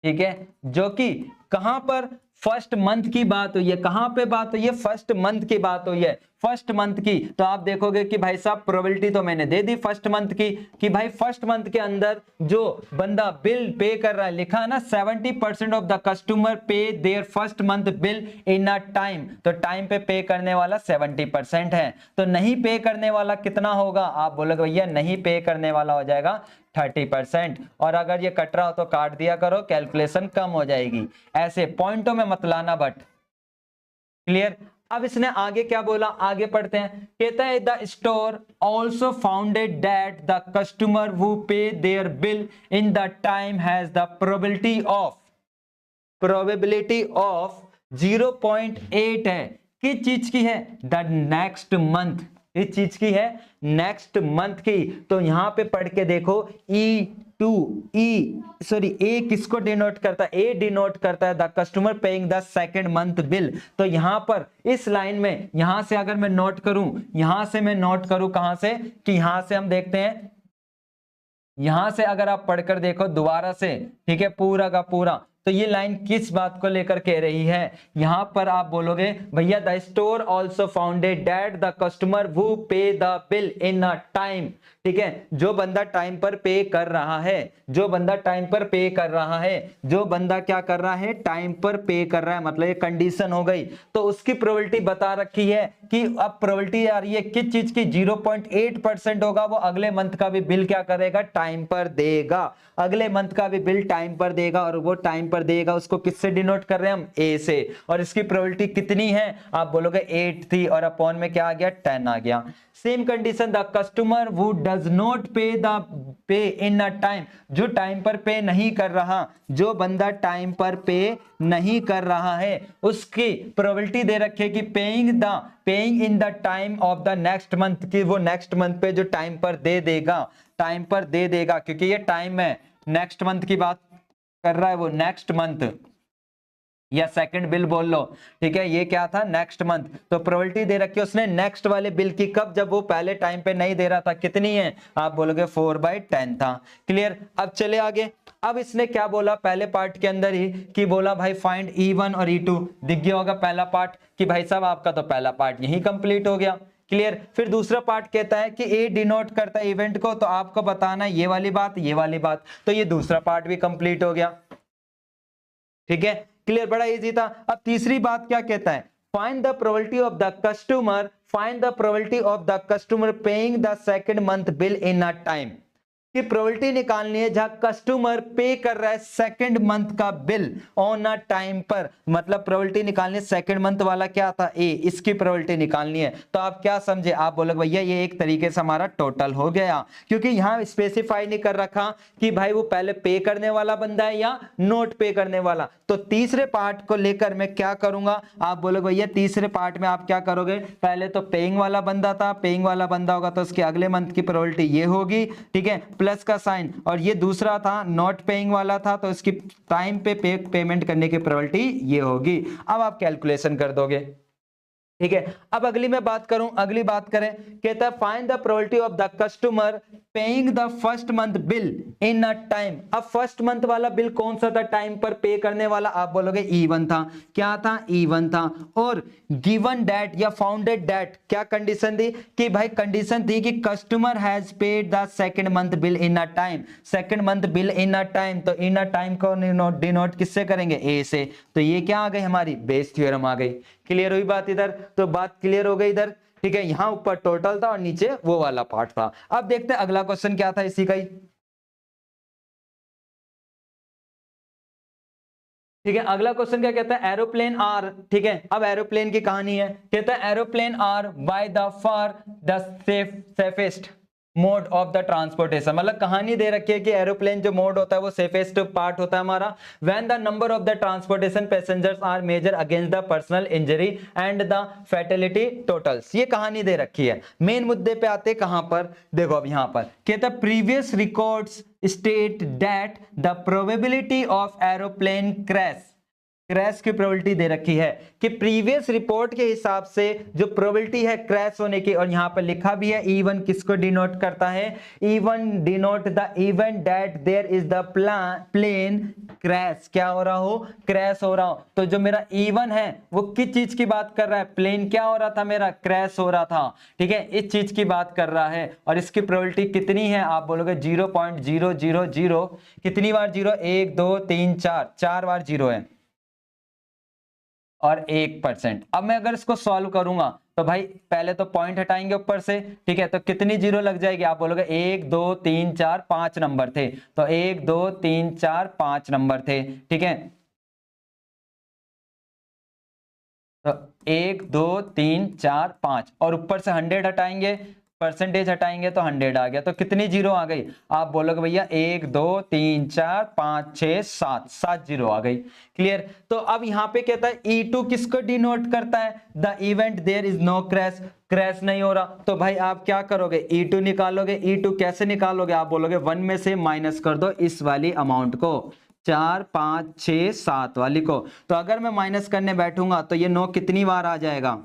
Speaker 1: ठीक है, जो कि कहां पर फर्स्ट मंथ की बात हुई है, कहां पे बात हुई है, फर्स्ट मंथ की बात हुई है, फर्स्ट मंथ की। तो आप देखोगे कि भाई साहब प्रोबेबिलिटी तो मैंने दे दी फर्स्ट मंथ की, कि भाई फर्स्ट मंथ के अंदर जो बंदा बिल पे कर रहा है, लिखा है ना 70% of the customer pay their first month bill in a time, तो टाइम पे करने वाला 70% है। तो नहीं पे करने वाला कितना होगा, आप बोलोगे भैया नहीं पे करने वाला हो जाएगा 30%। और अगर ये कट रहा हो तो काट दिया करो, कैलकुलेशन कम हो जाएगी, ऐसे पॉइंटों में मत लाना बट। क्लियर, अब इसने आगे क्या बोला, आगे पढ़ते हैं। कहता है the store also founded that the customer who pay their bill in the time has the probability of 0.8 है, किस चीज की है, द नेक्स्ट मंथ, इस चीज की है नेक्स्ट मंथ की। तो यहां पे पढ़ के देखो ए किसको डिनोट करता है, ए डिनोट करता है the customer paying the second month bill. तो यहां पर इस लाइन में, यहां से अगर मैं नोट करूं, यहां से मैं नोट करूं कहां से, कि यहां से हम देखते हैं, यहां से अगर आप पढ़कर देखो दोबारा से, ठीक है पूरा का पूरा, तो ये लाइन किस बात को लेकर कह रही है, यहां पर आप बोलोगे भैया the store also founded that the customer who पे the bill in a time. ठीक है, जो बंदा टाइम पर पे कर रहा है, जो बंदा टाइम पर पे कर रहा है, जो बंदा क्या कर रहा है, टाइम पर पे कर रहा है, मतलब ये कंडीशन हो गई। तो उसकी प्रोबेबिलिटी बता रखी है कि अब प्रोबेबिलिटी आ रही है किस चीज की, 0.8% होगा, वो अगले मंथ का भी बिल क्या करेगा, टाइम पर देगा, अगले मंथ का भी बिल टाइम पर देगा। और वो टाइम पर देगा उसको किससे डिनोट कर रहे हैं हम, ए से। और इसकी प्रोबेबिलिटी कितनी है, आप बोलोगे 8 थी और अपॉन में क्या आ गया, 10 आ गया। Same condition, the customer who does not पे इन अ टाइम, जो टाइम पर पे नहीं कर रहा, जो बंदा टाइम पर पे नहीं कर रहा है, उसकी प्रोबेबिलिटी दे रखी है कि paying in the time of the next month, की वो नेक्स्ट मंथ पे जो टाइम पर दे देगा, टाइम पर दे देगा, क्योंकि ये टाइम है, नेक्स्ट मंथ की बात कर रहा है वो, नेक्स्ट मंथ या सेकंड बिल बोल लो। ठीक है, ये क्या था, नेक्स्ट मंथ। तो प्रोबेबिलिटी दे रखी है उसने नेक्स्ट वाले बिल की, कब, जब वो पहले टाइम पे नहीं दे रहा था, कितनी है, आप बोलोगे 4/10 था। क्लियर, अब चले आगे। अब इसने क्या बोला पहले पार्ट के अंदर ही, कि बोला भाई फाइंड E1 और E2, दिख गया होगा पहला पार्ट, कि भाई साहब आपका तो पहला पार्ट यही कंप्लीट हो गया। क्लियर, फिर दूसरा पार्ट कहता है कि ए डिनोट करता है इवेंट को, तो आपको बताना ये वाली बात, ये वाली बात, तो ये दूसरा पार्ट भी कंप्लीट हो गया। ठीक है, क्लियर, बड़ा इजी था। अब तीसरी बात क्या कहता है, find the probability of the customer, find the probability of the customer paying the second month bill in a time, की प्रोबेबिलिटी निकालनी है जहां कस्टमर पे कर रहा है सेकंड मंथ का बिल ऑन अ टाइम पर, मतलब प्रोबेबिलिटी निकालनी है। सेकंड मंथ वाला क्या था, ए, इसकी प्रोबेबिलिटी निकालनी है। तो आप क्या समझे, आप बोलोगे भैया ये एक तरीके से हमारा टोटल हो गया, क्योंकि यहां स्पेसिफाई नहीं कर रखा कि भाई वो पहले पे करने वाला बंदा है या नोट पे करने वाला। तो तीसरे पार्ट को लेकर मैं क्या करूंगा, आप बोलोगे भैया तीसरे पार्ट में आप क्या करोगे, पहले तो पेइंग वाला बंदा था, पेइंग वाला बंदा होगा तो उसके अगले मंथ की प्रोबेबिलिटी ये होगी, ठीक है, प्लस का साइन, और ये दूसरा था नॉट पेइंग वाला था तो इसकी टाइम पे पेमेंट करने की प्रोबेबिलिटी ये होगी। अब आप कैलकुलेशन कर दोगे, ठीक है। अब अगली मैं बात करूं, अगली बात करें, कहता है find the probability of the customer paying the first month bill in a time. अब फर्स्ट मंथ वाला बिल कौन सा था टाइम पर पे करने वाला, आप बोलोगे E1 था, क्या था, E1 था। और गिवन डेट या फाउंडेड डेट, क्या कंडीशन थी कि भाई कंडीशन थी कि customer has paid the second month bill in a time, second month bill in a time, तो इन अ टाइम को डिनोट किससे करेंगे, ए से। तो ये क्या आ गई हमारी बेस थ्योरम आ गई। क्लियर हुई बात इधर, तो बात क्लियर हो गई इधर, ठीक है। यहां ऊपर टोटल था और नीचे वो वाला पार्ट था। अब देखते हैं अगला क्वेश्चन क्या था इसी का ही, ठीक है। अगला क्वेश्चन क्या कहता है, एरोप्लेन आर, ठीक है। अब एरोप्लेन की कहानी है, कहता है aeroplane are by the far the safest mode of the transportation, मतलब कहानी दे रखी है कि एरोप्लेन जो मोड होता है वो सेफेस्ट पार्ट होता है हमारा। When the number of the transportation passengers are major against the personal injury and the fatality totals, ये कहानी दे रखी है। मेन मुद्दे पे आते कहां पर, देखो अब यहां पर कहता है previous records state that the probability of aeroplane crash, crash की प्रोबेबिलिटी दे रखी है कि प्रीवियस रिपोर्ट के हिसाब से जो प्रोबेबिलिटी है क्रैश होने की, और यहां पर लिखा भी है E1 किसको डिनोट करता है, E1 denote the event that there is the plane crash, क्या हो रहा हो, क्रैश हो रहा हो। तो जो मेरा E1 है वो किस चीज की बात कर रहा है, प्लेन क्या हो रहा था मेरा, क्रैश हो रहा था, ठीक है, इस चीज की बात कर रहा है। और इसकी प्रोबेबिलिटी कितनी है, आप बोलोगे 0.000, कितनी बार जीरो, 1 2 3 4, 4 बार जीरो है और 1%। अब मैं अगर इसको सॉल्व करूंगा तो भाई पहले तो पॉइंट हटाएंगे ऊपर से, ठीक है, तो कितनी जीरो लग जाएगी, आप बोलोगे 1 2 3 4 5 नंबर थे, तो 1 2 3 4 5 नंबर थे, ठीक है। तो 1 2 3 4 5 और ऊपर से 100 हटाएंगे, परसेंटेज हटाएंगे तो 100 आ गया, तो कितनी जीरो आ गई, आप बोलोगे भैया 1 2 3 4 5 6 7, 7 जीरो आ गई। क्लियर। तो अब यहां पे कहता है E2 किसको डिनोट करता है, the event there is no crash, crash नहीं हो रहा। तो भाई आप क्या करोगे, E2 निकालोगे। E2 कैसे निकालोगे, आप बोलोगे 1 में से माइनस कर दो इस वाली अमाउंट को, 4 5 6 7 वाली को। तो अगर मैं माइनस करने बैठूंगा तो ये 9 कितनी बार आ जाएगा,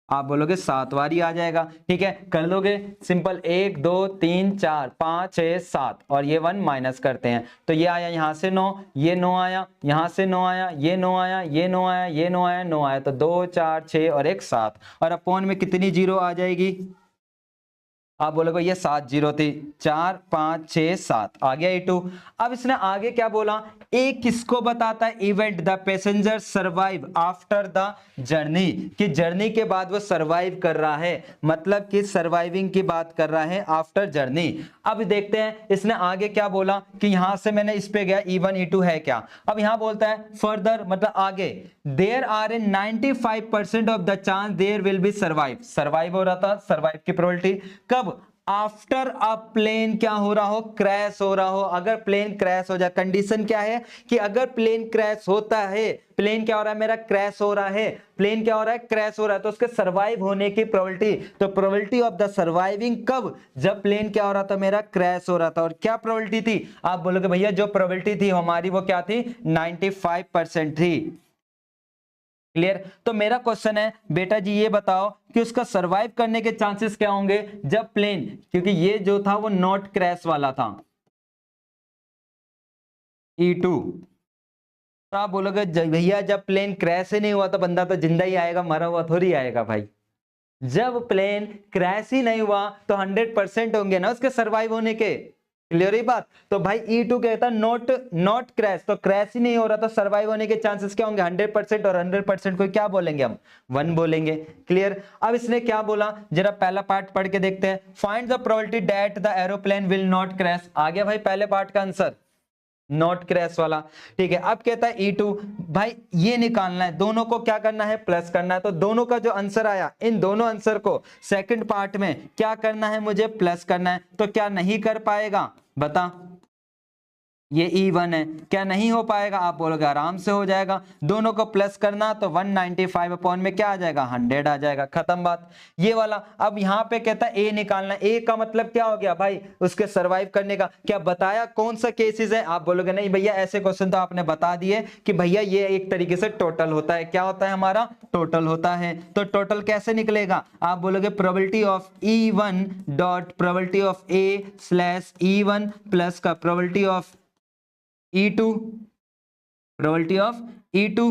Speaker 1: आप बोलोगे 7 बार ही आ जाएगा, ठीक है। कर लोगे सिंपल, 1 2 3 4 5 6 7 और ये 1 माइनस करते हैं तो ये आया यहां से 9, ये 9 आया, यहां से 9 आया, ये 9 आया, ये 9 आया, ये 9 आया, 9 आया, तो 2 4 6 और एक 7, और अपोन में कितनी जीरो आ जाएगी, आप बोलोगे ये 7 जीरो थी, 4 5 6 7 आ गया E2। अब इसने आगे क्या बोला, ए किसको बताता है, event the passenger survive after the journey, कि जर्नी के बाद वो सर्वाइव कर रहा है, मतलब कि सर्वाइविंग की बात कर रहा है आफ्टर जर्नी। अब देखते हैं इसने आगे क्या बोला, कि यहां से मैंने इस पे गया E1 E2 है क्या, अब यहां बोलता है फर्दर, मतलब आगे, there are a 95% of the chance there will be survive, survive हो रहा था, सर्वाइव की प्रोबेबिलिटी कब, आफ्टर अ प्लेन क्या हो रहा हो, क्रैश हो रहा हो। अगर प्लेन क्रैश हो जाए, कंडीशन क्या है कि अगर प्लेन क्रैश होता है, प्लेन क्या हो रहा है मेरा, क्रैश हो रहा है, प्लेन क्या हो रहा है, क्रैश हो रहा है, तो उसके सर्वाइव होने की प्रोबेबिलिटी, तो प्रोबेबिलिटी ऑफ द सर्वाइविंग कब, जब प्लेन क्या हो रहा था मेरा, क्रैश हो रहा था। और क्या प्रोबेबिलिटी थी, आप बोलोगे भैया जो प्रोबेबिलिटी थी हमारी वो क्या थी, 95% थी। क्लियर। तो मेरा क्वेश्चन है बेटा जी ये बताओ कि उसका सरवाइव करने के चांसेस क्या होंगे जब प्लेन, क्योंकि ये जो था वो नॉट क्रैश वाला था E2, तो आप बोलोगे भैया जब प्लेन क्रैश ही नहीं हुआ तो बंदा तो जिंदा ही आएगा, मरा हुआ थोड़ी आएगा भाई। जब प्लेन क्रैश ही नहीं हुआ तो 100% होंगे ना उसके सरवाइव होने के, क्लियर ही बात। तो भाई E2 कहता है नॉट क्रैश, तो क्रैश ही नहीं हो रहा, तो सर्वाइव होने के चांसेस क्या होंगे 100%, और 100% को क्या बोलेंगे हम 1 बोलेंगे। क्लियर। अब इसने क्या बोला जरा पहला पार्ट पढ़ के देखते हैं। Find the probability that the aeroplane will not crash. आ गया भाई पहले पार्ट का आंसर, नॉट क्रैश वाला। ठीक है, अब कहता है E2 भाई ये निकालना है, दोनों को क्या करना है प्लस करना है। तो दोनों का जो आंसर आया, इन दोनों आंसर को सेकंड पार्ट में क्या करना है मुझे प्लस करना है। तो क्या नहीं कर पाएगा बता, ये E1 है, क्या नहीं हो पाएगा आप बोलोगे आराम से हो जाएगा। दोनों को प्लस करना तो 195 अपॉन में क्या आ जाएगा 100 आ जाएगा, खत्म बात ये वाला। अब यहाँ पे कहता है A निकालना, A का मतलब क्या हो गया भाई उसके सरवाइव करने का। क्या बताया कौन सा केसेस है, आप बोलोगे नहीं भैया ऐसे क्वेश्चन तो आपने बता दिए कि भैया ये एक तरीके से टोटल होता है। क्या होता है हमारा टोटल होता है। तो टोटल कैसे निकलेगा, आप बोलोगे probability of E1 dot probability of A slash E1 plus का probability of E2, probability of E2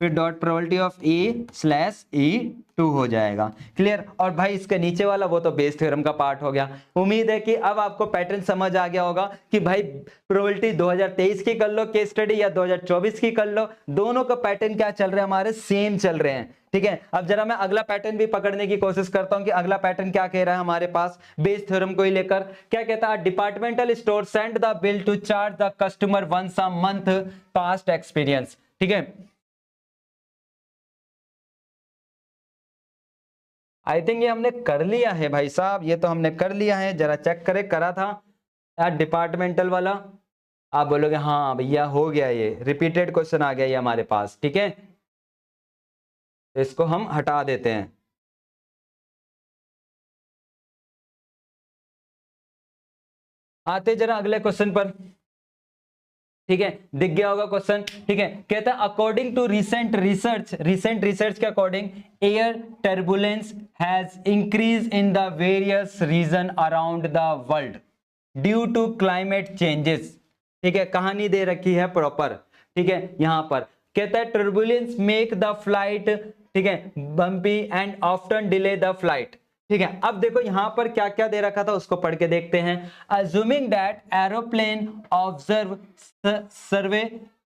Speaker 1: फिर dot probability of A slash E2 हो जाएगा। क्लियर। और भाई इसके नीचे वाला वो तो बेस थ्योरम का पार्ट हो गया। उम्मीद है कि अब आपको पैटर्न समझ आ गया होगा कि भाई प्रोबेबिलिटी 2023 की कर लो केस स्टडी या 2024 की कर लो, दोनों का पैटर्न क्या चल रहे हैं हमारे सेम चल रहे हैं। ठीक है, अब जरा मैं अगला पैटर्न भी पकड़ने की कोशिश करता हूं कि अगला पैटर्न क्या कह रहा है हमारे पास बेस थ्योरम को ही लेकर। क्या कहता है, departmental store send the bill to charge the customer once a month past experience. ठीक है, आई थिंक ये हमने कर लिया है भाई साहब, ये तो हमने कर लिया है, जरा चेक करे करा था यार डिपार्टमेंटल वाला। आप बोलोगे हाँ भैया हो गया, ये रिपीटेड क्वेश्चन आ गया ये हमारे पास। ठीक है, तो इसको हम हटा देते हैं। आते जरा अगले क्वेश्चन पर। ठीक है, दिख गया होगा क्वेश्चन। ठीक है, कहता है अकॉर्डिंग टू रिसेंट रिसर्च के according air turbulence has increase in the various region around the world due to climate changes. ठीक है, कहानी दे रखी है प्रॉपर। ठीक है, यहां पर कहता है टर्बुलेंस मेक द फ्लाइट, ठीक है, bumpy and often delay the flight. ठीक है, अब देखो यहां पर क्या क्या दे रखा था उसको पढ़ के देखते हैं। अज्यूमिंग दैट एरोप्लेन ऑब्जर्व सर्वे,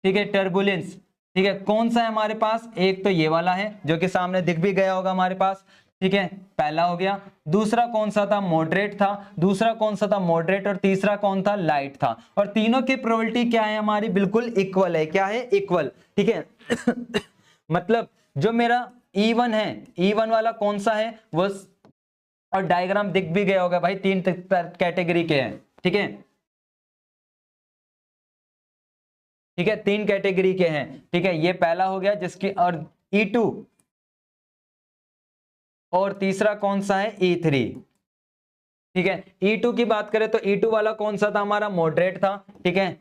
Speaker 1: ठीक है, टर्बुलेंस। ठीक है, कौन सा है हमारे पास, एक तो ये वाला है जो कि सामने दिख भी गया होगा हमारे पास। ठीक है, पहला हो गया। दूसरा कौन सा था, मॉडरेट था। दूसरा कौन सा था, मॉडरेट। और तीसरा कौन था, लाइट था। और तीनों की प्रोबेबिलिटी क्या है हमारी, बिल्कुल इक्वल है। क्या है, इक्वल। ठीक है मतलब जो मेरा E1 है, E1 वाला कौन सा है वो, और डायग्राम दिख भी गया होगा भाई, तीन कैटेगरी के हैं। ठीक है, ठीक है, तीन कैटेगरी के हैं। ठीक है, ये पहला हो गया जिसकी, और E2, और तीसरा कौन सा है E3। ठीक है, E2 की बात करें तो E2 वाला कौन सा था हमारा, मॉडरेट था। ठीक है,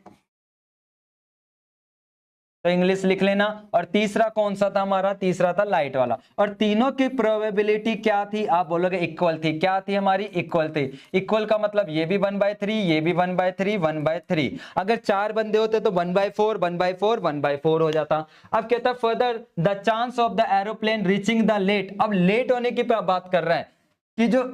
Speaker 1: तो इंग्लिश लिख लेना। और तीसरा कौन सा था हमारा, तीसरा था लाइट वाला। और तीनों की प्रोबेबिलिटी क्या थी, आप बोलोगे इक्वल थी। क्या थी हमारी, इक्वल थी। इक्वल का मतलब ये भी 1/3, ये भी 1/3, 1/3। अगर चार बंदे होते तो 1/4, 1/4, 1/4 हो जाता। अब कहता है further the chance of the aeroplane reaching the late. अब लेट होने की बात कर रहा है कि जो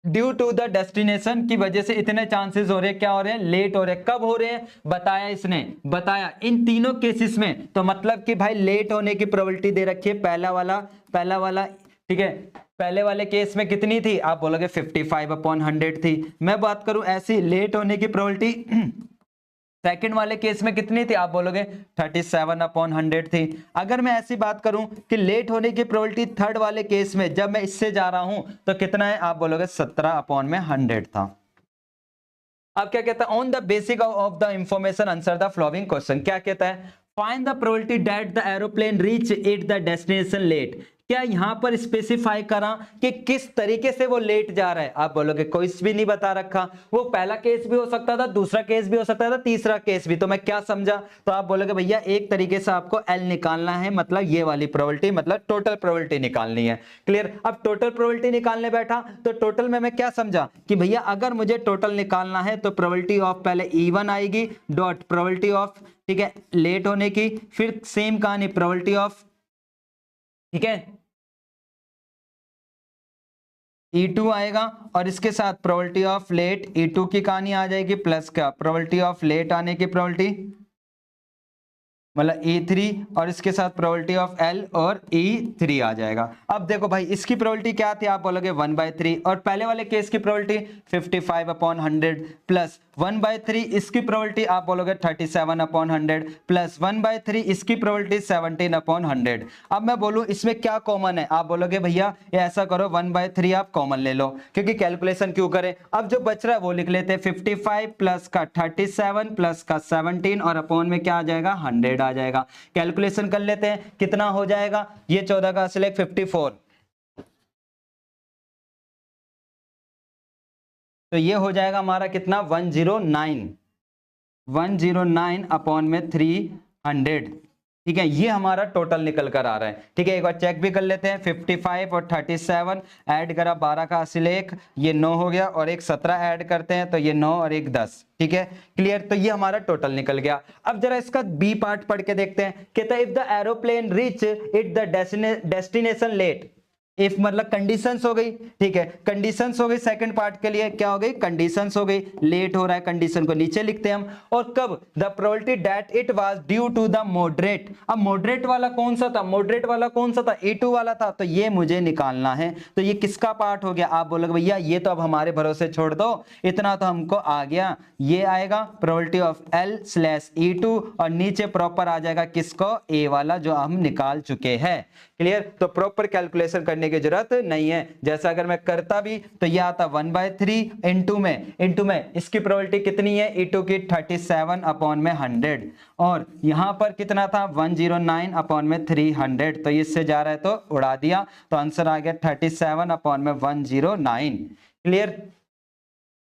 Speaker 1: ड्यू टू द डेस्टिनेशन की वजह से इतने चांसेस हो रहे हैं, क्या हो रहे हैं, लेट हो रहे हैं। कब हो रहे हैं बताया, इसने बताया इन तीनों केसेस में। तो मतलब कि भाई लेट होने की प्रोबेबिलिटी दे रखी है पहला वाला। ठीक है, पहले वाले केस में कितनी थी, आप बोलोगे 55/100 थी। मैं बात करूं ऐसी लेट होने की प्रोबेबिलिटी सेकंड वाले केस में कितनी थी, आप बोलोगे 37/100 थी। अगर मैं ऐसी बात करूं कि लेट होने की प्रोबेबिलिटी थर्ड वाले केस में जब मैं इससे जा रहा हूं तो कितना है, आप बोलोगे 17/100 था। अब क्या कहता है, on the basic of the information answer the following question. क्या कहता है, find the probability that the aeroplane reach it the destination late. क्या यहां पर स्पेसिफाई करा कि किस तरीके से वो लेट जा रहा है, आप बोलोगे कोई भी नहीं बता रखा। वो पहला केस भी हो सकता था, दूसरा केस भी हो सकता था, तीसरा केस भी। तो मैं क्या समझा, तो आप बोलोगे भैया एक तरीके से आपको L निकालना है, मतलब ये वाली प्रोबेबिलिटी, मतलब टोटल प्रोबेबिलिटी निकालनी है। क्लियर। अब टोटल प्रोबेबिलिटी निकालने बैठा तो टोटल में मैं क्या समझा कि भैया अगर मुझे टोटल निकालना है तो प्रोबेबिलिटी ऑफ पहले E1 आएगी डॉट प्रोबेबिलिटी ऑफ, ठीक है, लेट होने की, फिर सेम कहानी प्रोबेबिलिटी ऑफ, ठीक है, E2 आएगा और इसके साथ प्रोबेबिलिटी ऑफ लेट E2 की कहानी आ जाएगी प्लस का प्रोबेबिलिटी ऑफ लेट आने की प्रोबेबिलिटी मतलब E3 और इसके साथ प्रोबेबिलिटी ऑफ L और E3 आ जाएगा। अब देखो भाई इसकी प्रोबेबिलिटी क्या थी, आप बोलोगे 1/3 और पहले वाले केस की प्रोबेबिलिटी 55/100 प्लस 1/3 इसकी प्रोबेबिलिटी आप बोलोगे 37/100 प्लस 1/3 इसकी प्रोबेबिलिटी 17/100। अब मैं बोलूं इसमें क्या कॉमन है, आप बोलोगे भैया ये ऐसा करो 1/3 आप कॉमन ले लो, क्योंकि कैलकुलेशन क्यों करें, अब जो बच रहा है वो लिख लेते हैं 55 प्लस का 37 प्लस का 17 और अपॉन में क्या आ जाएगा 100 आ जाएगा। कैलकुलेशन कर लेते हैं कितना हो जाएगा, ये 14 का असल 54, तो ये हो जाएगा हमारा कितना 109 अपॉन में 300। ठीक है, ये हमारा टोटल निकल कर आ रहा है। ठीक है, एक बार चेक भी कर लेते हैं, 55 और 37 ऐड करा 12 का असल 1, ये 9 हो गया और एक 17 ऐड करते हैं तो ये 9 और एक 10। ठीक है क्लियर, तो ये हमारा टोटल निकल गया। अब जरा इसका बी पार्ट पढ़ के देखते हैं, कहता है if the aeroplane reach it the destination late, if मतलब कंडीशंस हो गई। ठीक है, कंडीशंस हो गई, सेकंड पार्ट के लिए क्या हो गई, कंडीशंस हो गई, लेट हो रहा है, कंडीशन को नीचे लिखते हैं हम। और कब, the probability that it was due to the moderate. अब मॉडरेट वाला कौन सा था, मॉडरेट वाला कौन सा था, E2 वाला था, तो ये मुझे निकालना है। तो ये किसका पार्ट हो गया, आप बोलोगे भैया ये तो अब हमारे भरोसे छोड़ दो, इतना तो हमको आ गया, ये आएगा प्रोबेबिलिटी ऑफ L/E2 और नीचे प्रॉपर आ जाएगा किसको, ए वाला जो हम निकाल चुके हैं। क्लियर, तो प्रॉपर कैलकुलेशन करने की जरूरत नहीं है। जैसा अगर मैं करता भी तो यह आता 1/3 इनटू में इसकी प्रोबेबिलिटी कितनी है E2 की 37/100 और यहां पर कितना था 109 अपॉन में 300, तो इससे जा रहा है तो उड़ा दिया, तो आंसर आ गया 37/109। क्लियर,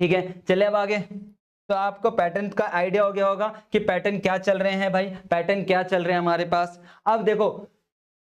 Speaker 1: ठीक है, चले अब आगे। तो आपको पैटर्न का आइडिया हो गया होगा कि पैटर्न क्या चल रहे हैं भाई, पैटर्न क्या चल रहे हैं हमारे पास। अब देखो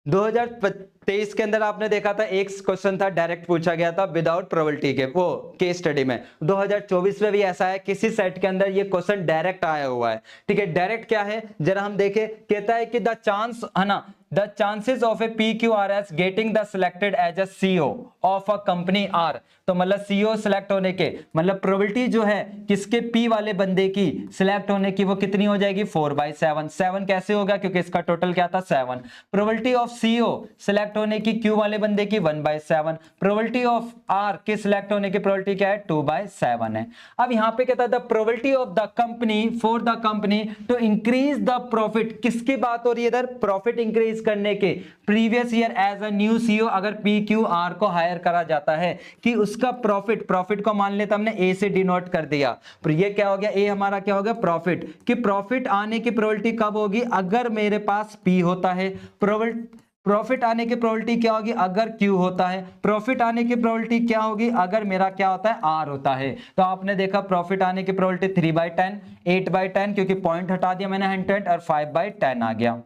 Speaker 1: 2023 के अंदर आपने देखा था एक क्वेश्चन था डायरेक्ट पूछा गया था विदाउट प्रोबेबिलिटी के, वो केस स्टडी में। 2024 में भी ऐसा है, किसी सेट के अंदर ये क्वेश्चन डायरेक्ट आया हुआ है। ठीक है, डायरेक्ट क्या है जरा हम देखें, कहता है कि द चांस है ना, the chances of a PQRS getting the selected as a CEO of a company are, तो मतलब CEO सिलेक्ट होने के मतलब प्रोबेबिलिटी जो है किसके P वाले बंदे की सिलेक्ट होने की वो कितनी हो जाएगी 4/7। 7 कैसे होगा, क्योंकि इसका टोटल क्या था 7। प्रोबेबिलिटी ऑफ CEO सिलेक्ट होने की Q वाले बंदे की 1/7। प्रोबेबिलिटी ऑफ R के सिलेक्ट होने की प्रोबेबिलिटी क्या है 2/7 है। अब यहाँ पे कहता है the probability of the company for the company to increase the profit, किसकी बात हो रही है इधर, प्रॉफिट इंक्रीज करने के previous year as a new CEO अगर PQR को हायर करा जाता है कि उसका प्रॉफिट को मान लेते हमने A से डिनोट कर दिया, तो ये क्या हो गया, A हमारा क्या हो गया प्रॉफिट, कि प्रॉफिट आने की प्रोबेबिलिटी कब होगी, अगर मेरे पास P होता है, प्रॉफिट आने की प्रोबेबिलिटी क्या होगी अगर Q होता है, प्रॉफिट आने की प्रोबेबिलिटी क्या होगी अगर मेरा क्या होता है R होता है। तो आपने देखा प्रॉफिट आने की प्रोबेबिलिटी 3/10, 8/10 क्योंकि पॉइंट हटा दिया मैंने 100 और 5/10 आ गया।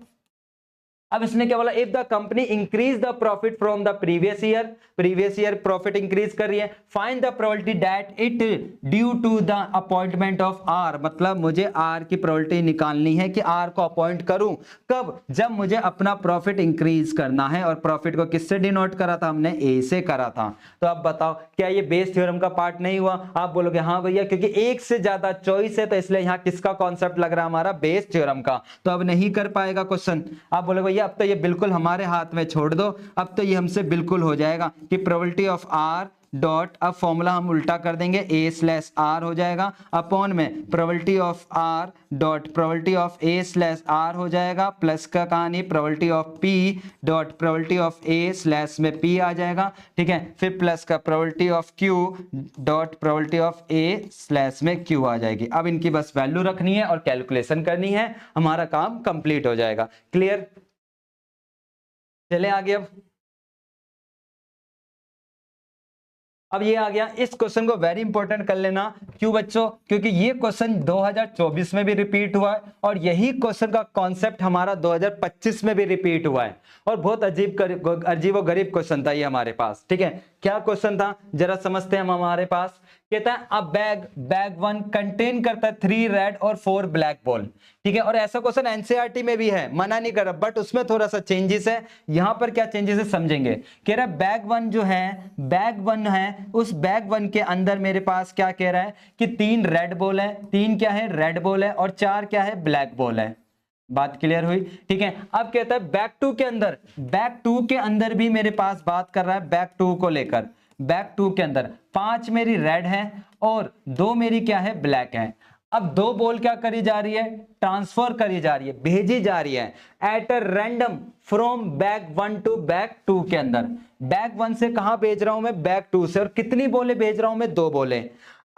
Speaker 1: अब इसने क्या बोला, if the company increase the profit from the previous year profit increase कर रही है, find the probability that it due to the appointment of R, मतलब मुझे आर की प्रोबेबिलिटी निकालनी है कि आर को अपॉइंट करूं कब, जब मुझे अपना प्रॉफिट इंक्रीज करना है। और प्रॉफिट को किससे डिनोट करा था हमने, ए से करा था। तो अब बताओ क्या ये बेस थ्योरम का पार्ट नहीं हुआ, आप बोलोगे हाँ भैया क्योंकि एक से ज्यादा चॉइस है तो इसलिए यहां किसका कॉन्सेप्ट लग रहा है हमारा बेस थ्योरम का, तो अब नहीं कर पाएगा क्वेश्चन। आप बोलोगे भैया अब तो ये बिल्कुल हमारे हाथ में छोड़ दो, अब तो ये हमसे बिल्कुल हो जाएगा कि प्रोबेबिलिटी ऑफ आर डॉट, अब फॉर्मूला हम उल्टा कर देंगे A/R हो जाएगा अपॉन में probability of R dot probability of A/R हो जाएगा प्लस का कहानी probability of P dot probability of A/ में P आ जाएगा। ठीक है, फिर प्लस का probability of Q dot probability of A/ में Q आ जाएगी। अब इनकी बस वैल्यू रखनी है और कैलकुलेशन करनी है, हमारा काम कंप्लीट हो जाएगा। क्लियर, चले आगे। अब ये आ गया, इस क्वेश्चन को वेरी इंपॉर्टेंट कर लेना। क्यों बच्चों, क्योंकि ये क्वेश्चन 2024 में भी रिपीट हुआ है और यही क्वेश्चन का कॉन्सेप्ट हमारा 2025 में भी रिपीट हुआ है और बहुत अजीब और गरीब क्वेश्चन था ये हमारे पास। ठीक है, क्या क्वेश्चन था जरा समझते हैं हम हमारे पास, कहता है अ बैग 1 कंटेन करता है 3 रेड और 4 ब्लैक बॉल। ठीक है, और ऐसा क्वेश्चन एनसीईआरटी में भी है, मना नहीं कर रहा, बट उसमें थोड़ा सा चेंजेस है। यहां पर क्या चेंजेस है समझेंगे। कह रहा है बैग 1 जो है, बैग 1 है, उस बैग 1 के अंदर मेरे पास क्या कह रहा है कि 3 रेड बॉल है, 3 क्या है रेड बॉल है और 4 क्या है ब्लैक बॉल है। बात क्लियर हुई? ठीक है, अब कहता है बैग 2 के अंदर, बैग 2 के अंदर भी मेरे पास बात कर रहा है बैग 2 को लेकर। बैग 2 के अंदर 5 मेरी रेड है और 2 मेरी क्या है ब्लैक है। अब 2 बॉल क्या करी जा रही है, ट्रांसफर करी जा रही है, भेजी जा रही है at a random from bag 1 to bag 2 के अंदर। बैग 1 से कहां भेज रहा हूं मैं, बैग 2 से, और कितनी बॉलें भेज रहा हूं मैं, 2 बॉलें।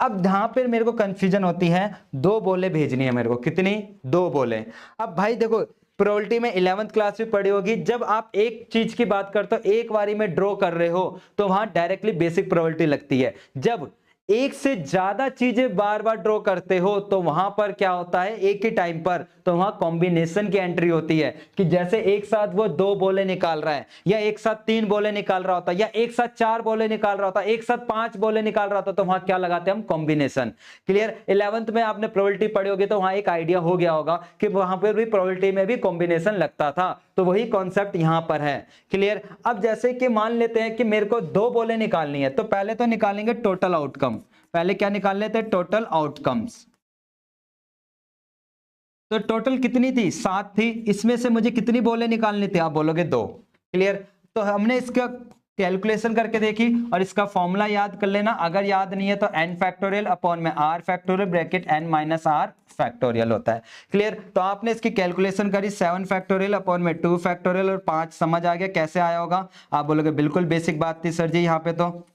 Speaker 1: अब यहां पर मेरे को कंफ्यूजन होती है, 2 बॉलें भेजनी है मेरे को, कितनी, 2 बॉलें। अब भाई देखो प्रोबेबिलिटी में 11th क्लास में पढ़ी होगी, जब आप एक चीज की बात करते हो एक बारी में ड्रॉ कर रहे हो तो वहां डायरेक्टली बेसिक प्रोबेबिलिटी लगती है। जब एक से ज्यादा चीजें बार बार ड्रॉ करते हो तो वहां पर क्या होता है, एक ही टाइम पर, तो वहां कॉम्बिनेशन की एंट्री होती है कि जैसे एक साथ वो 2 बॉलें निकाल रहा है, या एक साथ 3 बॉलें निकाल रहा होता है, या एक साथ 4 बॉलें निकाल रहा होता है, एक साथ 5 बॉलें निकाल रहा होता, तो वहां क्या लगाते हैं हम, कॉम्बिनेशन। क्लियर? 11th में आपने प्रोबेबिलिटी पढ़ी होगी तो वहां एक आइडिया हो गया होगा कि वहां पर भी प्रोबेबिलिटी में भी कॉम्बिनेशन लगता था, तो वही कॉन्सेप्ट यहां पर है। क्लियर? अब जैसे कि मान लेते हैं कि मेरे को 2 बॉलें निकालनी है, तो पहले तो निकालेंगे टोटल आउटकम। पहले क्या निकाल लेते हैं, टोटल आउटकम्स। तो टोटल कितनी थी, 7 थी, इसमें से मुझे कितनी बॉलें निकालनी थी, आप बोलोगे 2। क्लियर? तो हमने इसका कैलकुलेशन करके देखी और इसका फॉर्मूला याद कर लेना, अगर याद नहीं है तो n फैक्टोरियल अपॉन में r factorial bracket n minus r factorial होता है। क्लियर? तो आपने इसकी कैलकुलेशन करी 7 फैक्टोरियल अपॉन में 2 फैक्टोरियल और 5, समझ आ गया कैसे आया होगा? आप बोलोगे बिल्कुल बेसिक बात थी सर जी, यहाँ पे तो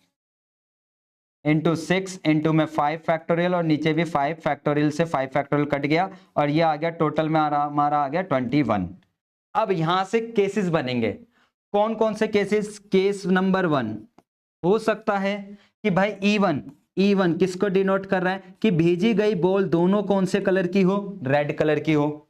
Speaker 1: इंटू 6 इंटू में 5 फैक्टोरियल और नीचे भी 5 फैक्टोरियल से 5 फैक्टोरियल कट गया और ये आ गया टोटल में हमारा आ गया 21। अब यहां से केसेस बनेंगे, कौन कौन से केसेस? केस नंबर 1 हो सकता है कि भाई E1 किसको डिनोट कर रहा है कि भेजी गई बॉल दोनों कौन से कलर की हो, रेड कलर की हो।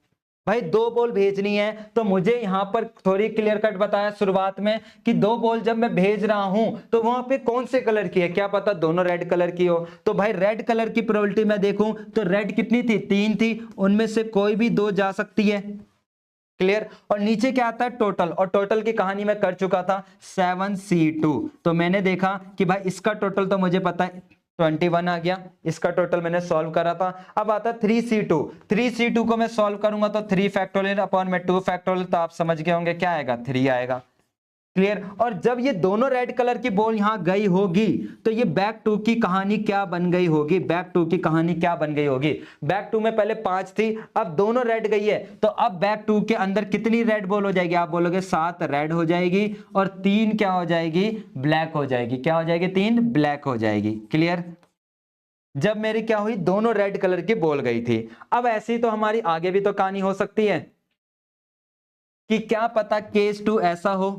Speaker 1: भाई 2 बॉल भेजनी है तो मुझे यहां पर थोड़ी क्लियर कट बताया शुरुआत में कि 2 बॉल जब मैं भेज रहा हूं तो वहां पे कौन से कलर की है, क्या पता दोनों रेड कलर की हो। तो भाई रेड कलर की प्रोबेबिलिटी मैं देखूं तो रेड कितनी थी, 3 थी, उनमें से कोई भी 2 जा सकती है। क्लियर? और नीचे क्या आता है, टोटल, और टोटल की कहानी मैं कर चुका था 7C2। तो मैंने देखा कि भाई इसका टोटल तो मुझे पता है 21 आ गया, इसका टोटल मैंने सॉल्व करा था। अब आता 3C2 को मैं सॉल्व करूंगा तो 3 फैक्टोरियल अपॉन में 2 फैक्टोरियल, तो आप समझ गए होंगे क्या आएगा, 3 आएगा। क्लियर? और जब ये दोनों रेड कलर की बॉल यहां गई होगी तो ये बैक 2 की कहानी क्या बन गई होगी, बैक 2 की कहानी क्या बन गई होगी? बैक 2 में पहले 5 थी, अब दोनों रेड गई है, तो अब बैक 2 के अंदर कितनी रेड बॉल हो जाएगी, आप बोलोगे 7 रेड हो जाएगी और 3 क्या हो जाएगी, ब्लैक हो जाएगी। क्या हो जाएगी, 3 ब्लैक हो जाएगी। क्लियर? जब मेरी क्या हुई, दोनों रेड कलर की बॉल गई थी। अब ऐसी तो हमारी आगे भी तो कहानी हो सकती है कि क्या पता केस 2 ऐसा हो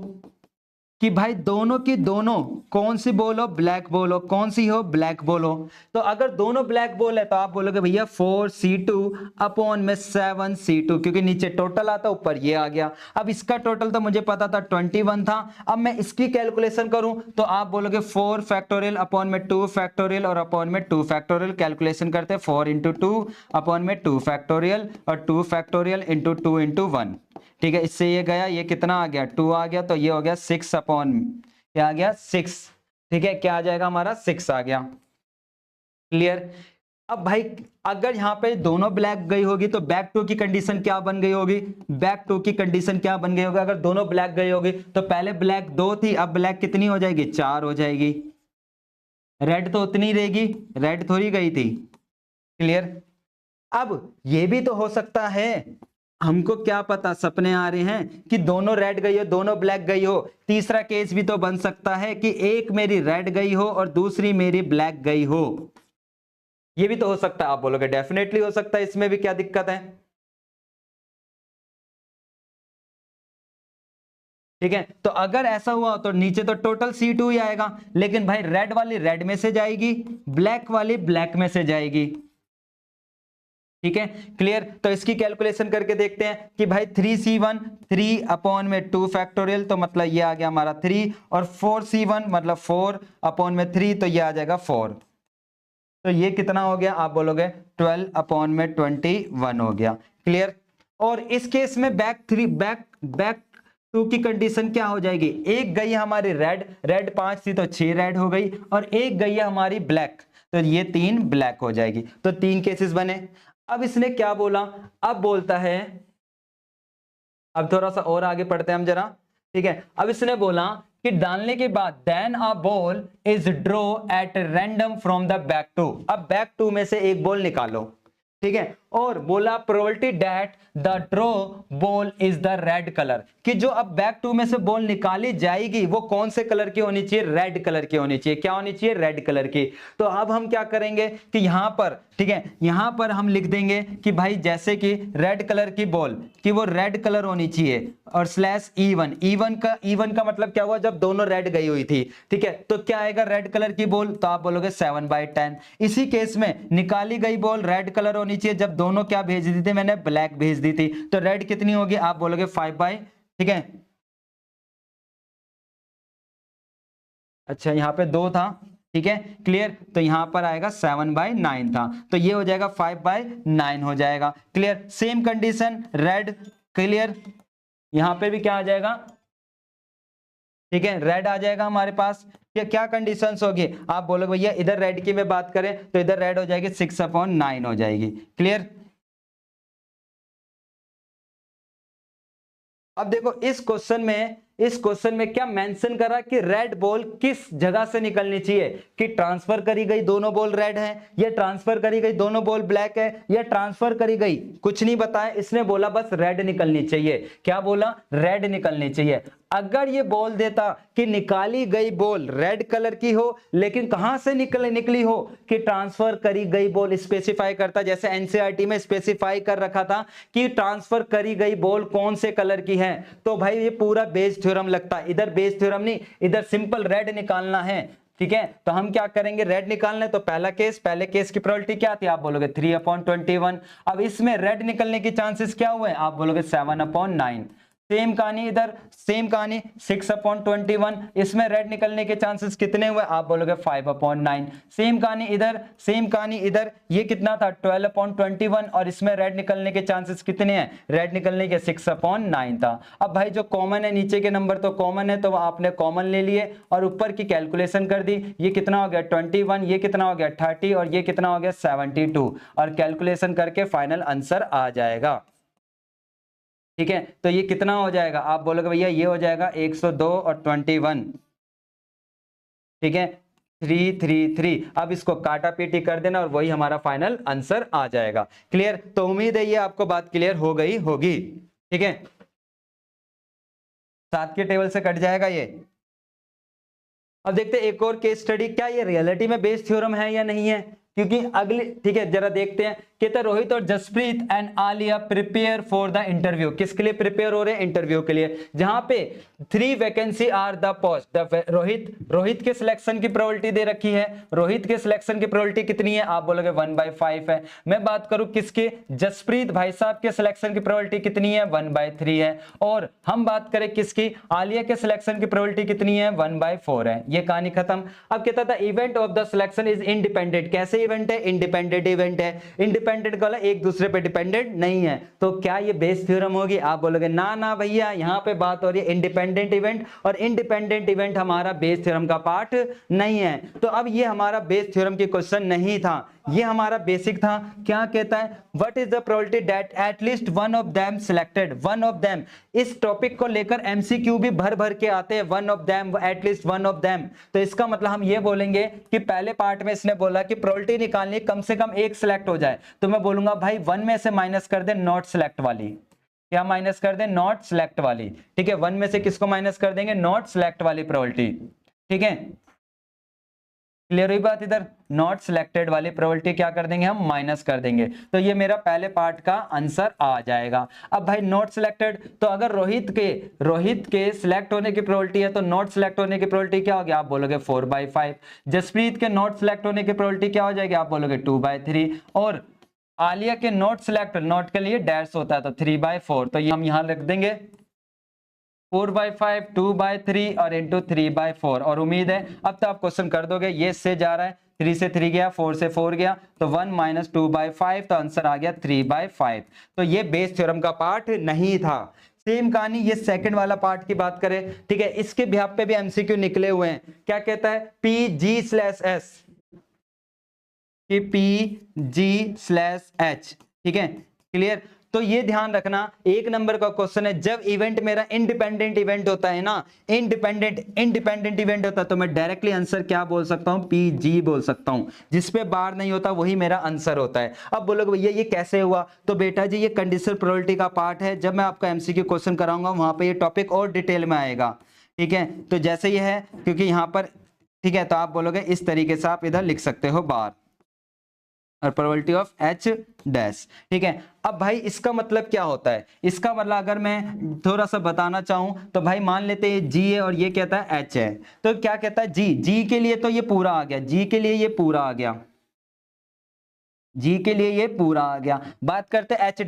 Speaker 1: कि भाई दोनों की दोनों कौन सी बॉल हो, ब्लैक बॉल हो, कौन सी हो, ब्लैक बॉल हो। तो अगर दोनों ब्लैक बॉल है तो आप बोलोगे भैया 4C2 अपॉन में 7C2, क्योंकि नीचे टोटल आता ऊपर ये आ गया। अब इसका टोटल तो मुझे पता था 21 था, अब मैं इसकी कैलकुलेशन करूं तो आप बोलोगे 4 फैक्टोरियल अपॉन में 2 फैक्टोरियल और अपॉन में 2 फैक्टोरियल। कैलकुलेशन करते 4 इंटू 2 अपॉन में 2 फैक्टोरियल और 2 फैक्टोरियल इंटू 2 इंटू 1। ठीक है, इससे ये गया, ये कितना आ गया, 2 आ गया, तो ये हो गया 6 अपॉन, क्या आ गया, 6। ठीक है, क्या आ जाएगा हमारा, 6 आ गया। क्लियर? अब भाई अगर यहां पे दोनों ब्लैक गई होगी तो बैक 2 की कंडीशन क्या बन गई होगी, बैक 2 की कंडीशन क्या बन गई होगी? अगर दोनों ब्लैक गई होगी तो पहले ब्लैक 2 थी, अब ब्लैक कितनी हो जाएगी, 4 हो जाएगी। रेड तो उतनी रहेगी, रेड थोड़ी गई थी। क्लियर? अब ये भी तो हो सकता है, हमको क्या पता, सपने आ रहे हैं कि दोनों रेड गई हो, दोनों ब्लैक गई हो। तीसरा केस भी तो बन सकता है कि एक मेरी रेड गई हो और दूसरी मेरी ब्लैक गई हो, ये भी तो हो सकता है। आप बोलोगे डेफिनेटली हो सकता है, इसमें भी क्या दिक्कत है। ठीक है, तो अगर ऐसा हुआ तो नीचे तो टोटल C2 ही आएगा, लेकिन भाई रेड वाली रेड में से जाएगी, ब्लैक वाली ब्लैक में से जाएगी। ठीक है, क्लियर? तो इसकी कैलकुलेशन करके देखते हैं कि भाई 3C1 3 अपॉन में 2 फैक्टोरियल, तो मतलब ये आ गया हमारा 3, और 4C1 मतलब 4 अपॉन में 3, तो ये आ जाएगा 4। तो ये कितना हो गया, आप बोलोगे 12/21 हो गया। क्लियर। और इस केस में बैक टू की कंडीशन क्या हो जाएगी, एक गई हमारी रेड 5 थी तो 6 रेड हो गई, और एक गई है हमारी ब्लैक, तो ये 3 ब्लैक हो जाएगी। तो 3 केसेस बने। अब इसने क्या बोला, अब बोलता है, अब थोड़ा सा और आगे पढ़ते हैं हम जरा, ठीक है। अब इसने बोला कि डालने के बाद then a ball is draw at random from the back two, अब बैक टू में से एक बॉल निकालो, ठीक है। और बोला probability that the draw ball is the red colour, कि जो अब बैक टू में से बॉल निकाली जाएगी वो कौन से कलर की होनी चाहिए, रेड कलर की होनी चाहिए। क्या होनी चाहिए, रेड कलर की। तो अब हम क्या करेंगे कि यहां पर, ठीक है, यहां पर हम लिख देंगे कि भाई जैसे कि रेड कलर की बॉल कि वो रेड कलर होनी चाहिए, और स्लैश इवन का मतलब क्या हुआ, जब दोनों रेड गई हुई थी, ठीक है। तो क्या आएगा रेड कलर की बॉल, तो आप बोलोगे 7/10। इसी केस में निकाली गई बॉल रेड कलर होनी चाहिए, जब दोनों क्या भेज दी थी, मैंने ब्लैक भेज दी थी, तो रेड कितनी होगी, आप बोलोगे 5/, ठीक है। अच्छा यहाँ पे 2 था, ठीक है, क्लियर। तो यहां पर आएगा 7/9 था, तो ये हो जाएगा 5/9 हो जाएगा। Clear. Same condition red, clear, यहां पे भी क्या आ जाएगा, ठीक है, रेड आ जाएगा हमारे पास। क्या कंडीशंस होगी, आप बोलोगे भैया इधर रेड की में बात करें तो इधर रेड हो जाएगी 6/9 हो जाएगी। क्लियर। अब देखो इस क्वेश्चन में क्या मेंशन करा कि रेड बॉल किस जगह से निकलनी चाहिए, कि ट्रांसफर करी गई दोनों बॉल रेड है, या ट्रांसफर करी गई दोनों बॉल ब्लैक है, या ट्रांसफर करी गई, कुछ नहीं बताया, इसने बोला बस रेड निकलनी चाहिए। क्या बोला, रेड निकलनी चाहिए। अगर ये बोल देता कि निकाली गई बॉल रेड कलर की हो, लेकिन कहां से निकली हो, कि ट्रांसफर करी गई बॉल स्पेसिफाई करता, जैसे एनसीईआरटी में स्पेसिफाई कर रखा था कि ट्रांसफर करी गई बॉल कौन से कलर की है, तो भाई ये पूरा बेस थ्योरम लगता है। इधर बेस थ्योरम नहीं, इधर सिंपल रेड निकालना है, ठीक है। तो हम क्या करेंगे, रेड निकालना है, तो पहले केस की प्रोबेबिलिटी क्या थी, आप बोलोगे 3/21। अब इसमें रेड निकलने की चांसेस क्या हुए, आप बोलोगे 7/9। सेम कहानी इधर, सेम कहानी 6/21, इसमें रेड निकलने के चांसेस कितने हुए, आप बोलोगे 5/9। सेम कहानी इधर, ये कितना था 12/21, और इसमें रेड निकलने के चांसेस कितने हैं, रेड निकलने के 6/9 था। अब भाई जो कॉमन है, नीचे के नंबर तो कॉमन है, तो आपने कॉमन ले लिए और ऊपर की कैलकुलेशन कर दी। ये कितना हो गया 21, ये कितना हो गया 30, और ये कितना हो गया 72, और कैलकुलेशन करके फाइनल आंसर आ जाएगा। ठीक है, तो ये कितना हो जाएगा, आप बोलोगे भैया ये हो जाएगा 102 और 21, ठीक है, 333। अब इसको काटा पीटी कर देना और वही हमारा फाइनल आंसर आ जाएगा। क्लियर। तो उम्मीद है ये आपको बात क्लियर हो गई होगी, ठीक है। 7 के टेबल से कट जाएगा ये। अब देखते हैं एक और केस स्टडी, क्या ये रियलिटी में बेस थ्योरम है या नहीं है, क्योंकि अगले, ठीक है, जरा देखते हैं। कहते रोहित और Jasprit and Alia prepare for the interview, किसके लिए प्रिपेयर हो रहे हैं, इंटरव्यू के लिए, जहां पे 3 vacancy are the post. Rohit के सिलेक्शन की प्रोबेबिलिटी दे रखी है, रोहित के सिलेक्शन की प्रोबेबिलिटी कितनी है, आप बोलोगे 1/5 है। मैं बात करूं किसके, जसप्रीत भाई साहब के सिलेक्शन की प्रोबेबिलिटी कितनी है, 1/3 है। और हम बात करें किसकी, आलिया के सिलेक्शन की प्रोबेबिलिटी कितनी है, 1/4 है। ये कहानी खत्म। अब कहता था event of the selection is independent, कैसे इवेंट है, इंडिपेंडेंट इवेंट है। इंडिपेंडेंट का एक दूसरे पे डिपेंडेंट नहीं है, तो क्या ये बेस थ्योरम होगी, आप बोलोगे ना ना भैया, यहां पे बात हो रही है इंडिपेंडेंट इवेंट, और इंडिपेंडेंट इवेंट हमारा बेस थ्योरम का पार्ट नहीं है। तो अब ये हमारा बेस थ्योरम की क्वेश्चन नहीं था, ये हमारा बेसिक था। क्या कहता है, what is the probability that at least one of them selected, one of them, इस टॉपिक को लेकर एमसीक्यू भी भर भर के आते हैं, one of them, at least one of them. तो इसका मतलब हम ये बोलेंगे कि पहले पार्ट में इसने बोला कि प्रोबेबिलिटी निकालनी कम से कम एक सिलेक्ट हो जाए, तो मैं बोलूंगा भाई 1 में से माइनस कर दे नॉट सिलेक्ट वाली, क्या माइनस कर दे, नॉट सिलेक्ट वाली, ठीक है। 1 में से किसको माइनस कर देंगे, नॉट सिलेक्ट वाली प्रोबेबिलिटी, ठीक है। क्लियर हुई बात, इधर नॉट सिलेक्टेड वाली प्रोबेबिलिटी क्या कर देंगे, हम माइनस कर देंगे। तो ये मेरा पहले पार्ट का आंसर आ जाएगा। अब भाई नॉट सिलेक्टेड, तो अगर रोहित के सिलेक्ट होने की प्रोबेबिलिटी है, तो नॉट सिलेक्ट होने की प्रोबेबिलिटी क्या होगी, आप बोलोगे 4/5। जसप्रीत के नॉट सिलेक्ट होने की प्रोबेबिलिटी क्या हो जाएगी, आप बोलोगे 2/3। और आलिया के नॉट सिलेक्ट, नॉट के लिए डैश होता है तो 3/4, तो ये हम यहां लिख देंगे 4/5, 2/3 और इंटू 3/4। और उम्मीद है अब तो आप क्वेश्चन कर दोगे, ये से जा रहा है 3 से 3 गया, 4 से 4 गया, तो 1 माइनस 2/5, तो आंसर आ गया 3/5। तो ये बेस थ्योरम का पार्ट नहीं था। सेम कहानी ये सेकंड वाला पार्ट की बात करें, ठीक है, इसके बिहाफ पे भी एमसीक्यू निकले हुए हैं। क्या कहता है, PG/S कि PG/H, ठीक है, क्लियर। तो ये ध्यान रखना, एक नंबर का क्वेश्चन है, जब इवेंट मेरा इंडिपेंडेंट इवेंट होता है ना, इंडिपेंडेंट इवेंट होता है, तो मैं डायरेक्टली आंसर क्या बोल सकता हूं, PG बोल सकता हूं। जिसपे बार नहीं होता वही मेरा आंसर होता है। अब बोलोगे भैया ये कैसे हुआ, तो बेटा जी ये कंडीशनल प्रोबेबिलिटी का पार्ट है। जब मैं आपका एमसीक्यू क्वेश्चन कराऊंगा वहां पर ये टॉपिक और डिटेल में आएगा, ठीक है। तो जैसे ये है, क्योंकि यहाँ पर, ठीक है, तो आप बोलोगे इस तरीके से आप इधर लिख सकते हो बार और प्रोबेबिलिटी ऑफ H डैश, ठीक है। अब भाई इसका मतलब क्या होता है, इसका मतलब अगर मैं थोड़ा सा बताना चाहूं तो भाई मान लेते हैं G है और ये कहता है H है, तो क्या कहता है G के लिए तो ये पूरा आ गया, G के लिए ये पूरा आ गया, G के लिए ये पूरा आ गया। बात करते हैं H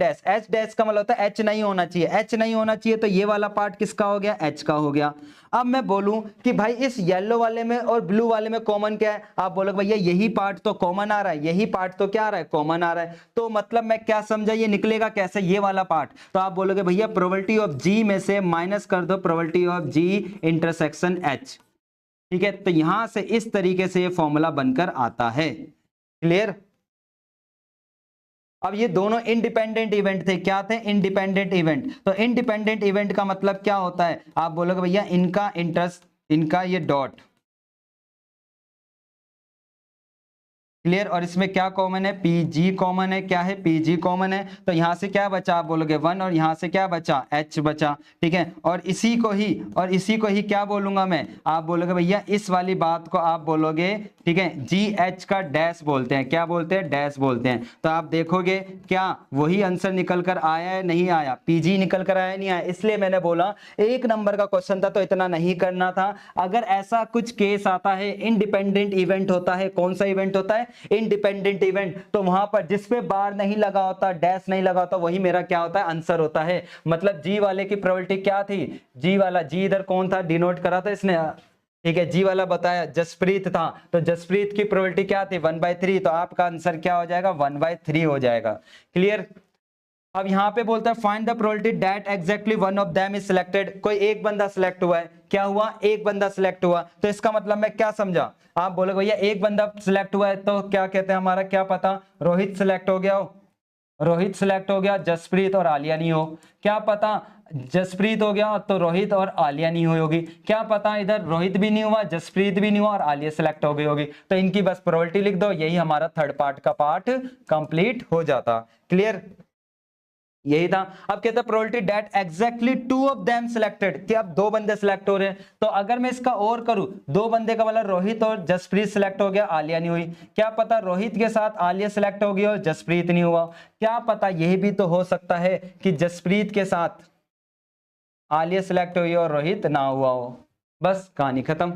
Speaker 1: डैश का मतलब होता है H नहीं होना चाहिए, H नहीं होना चाहिए, तो ये वाला पार्ट किसका हो गया, H का हो गया। अब मैं बोलूं कि भाई इस येलो वाले में और ब्लू वाले में कॉमन क्या है, आप बोलोगे भैया यही पार्ट तो कॉमन आ रहा है, यही पार्ट तो क्या आ रहा है, कॉमन आ रहा है। तो मतलब मैं क्या समझा, ये निकलेगा कैसे, ये वाला पार्ट। तो आप बोलोगे भैया प्रोबेबिलिटी ऑफ G में से माइनस कर दो probability of G intersection H, ठीक है। तो यहां से इस तरीके से ये फॉर्मूला बनकर आता है, क्लियर। अब ये दोनों इंडिपेंडेंट इवेंट थे, क्या थे, इंडिपेंडेंट इवेंट। तो इंडिपेंडेंट इवेंट का मतलब क्या होता है, आप बोलोगे भैया इनका इंटरेस्ट, इनका ये डॉट, क्लियर। और इसमें क्या कॉमन है, PG कॉमन है, क्या है, PG कॉमन है। तो यहां से क्या बचा, आप बोलोगे 1, और यहां से क्या बचा, H बचा, ठीक है। और इसी को ही क्या बोलूंगा मैं, आप बोलोगे भैया इस वाली बात को आप बोलोगे, ठीक है, GH का डैश बोलते हैं, क्या बोलते हैं, डैश बोलते हैं। तो आप देखोगे क्या वही आंसर निकल कर आया है, नहीं आया, PG निकल कर आया, नहीं आया। इसलिए मैंने बोला एक नंबर का क्वेश्चन था तो इतना नहीं करना था। अगर ऐसा कुछ केस आता है, इंडिपेंडेंट इवेंट होता है, कौन सा इवेंट होता है, इंडिपेंडेंट इवेंट, तो वहां पर जिसपे बार नहीं लगा होता, डैश नहीं लगा होता, वही मेरा क्या होता है, आंसर होता है। मतलब G वाले की प्रोबेबिलिटी क्या थी, G वाला, G इधर कौन था, डिनोट करा था इसने, ठीक है, G वाला बताया जसप्रीत था, तो जसप्रीत की प्रोबेबिलिटी क्या थी, 1/3, तो आपका आंसर क्या हो जाएगा, 1/3 हो जाएगा, क्लियर। अब यहां पे बोलता है find the probability that exactly one of them is selected. कोई एक बंदा सिलेक्ट हुआ है, क्या हुआ, एक बंदा सिलेक्ट हुआ। तो इसका मतलब मैं क्या समझा, आप बोलोगे भैया एक बंदा सिलेक्ट हुआ है तो क्या कहते हैं, हमारा क्या पता, रोहित सिलेक्ट हो गया हो, रोहित सिलेक्ट हो गया, जसप्रीत और आलिया नहीं हो, क्या पता जसप्रीत हो गया तो रोहित और आलिया नहीं हुई होगी, क्या पता इधर रोहित भी नहीं हुआ, जसप्रीत भी नहीं हुआ और आलिया सिलेक्ट हो गई होगी। तो इनकी बस प्रोबेबिलिटी लिख दो, यही हमारा थर्ड पार्ट का पार्ट कंप्लीट हो जाता, क्लियर, यही था। अब कहता है probability that exactly 2 of them selected, कि अब दो बंदे सिलेक्ट हो रहे हैं। तो अगर मैं इसका और करूं, दो बंदे का मतलब रोहित और जसप्रीत सिलेक्ट हो गया, आलिया नहीं हुई, क्या पता रोहित के साथ आलिया सिलेक्ट हो गई और जसप्रीत नहीं हुआ, क्या पता यही भी तो हो सकता है कि जसप्रीत के साथ आलिया सिलेक्ट हुई और रोहित ना हुआ हो। बस कहानी खत्म,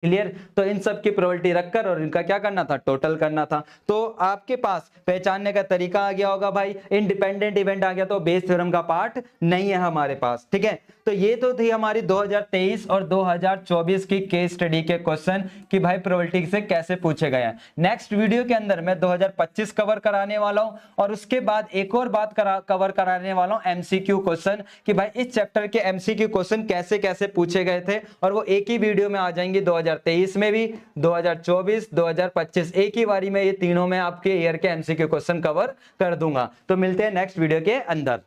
Speaker 1: क्लियर। तो इन सब की प्रोबेबिलिटी रखकर और इनका क्या करना था, टोटल करना था। तो आपके पास पहचानने का तरीका आ गया होगा, भाई इंडिपेंडेंट इवेंट आ गया तो बेस थ्योरम का पार्ट नहीं है हमारे पास, ठीक है। तो ये तो थी हमारी 2023 और 2024 की केस स्टडी के क्वेश्चन कि भाई प्रोबेबिलिटी से कैसे पूछे गए हैं। नेक्स्ट वीडियो के अंदर मैं 2025 कवर कराने वाला हूं और उसके बाद एक और बात कवर कराने वाला हूं, एमसीक्यू क्वेश्चन, कि भाई इस चैप्टर के एमसीक्यू क्वेश्चन कैसे कैसे पूछे गए थे, और वो एक ही वीडियो में आ जाएंगे। 2023 में भी, 2024, 2025 एक ही बारी में ये तीनों में आपके ईयर के एमसीक्यू क्वेश्चन कवर कर दूंगा। तो मिलते हैं नेक्स्ट वीडियो के अंदर।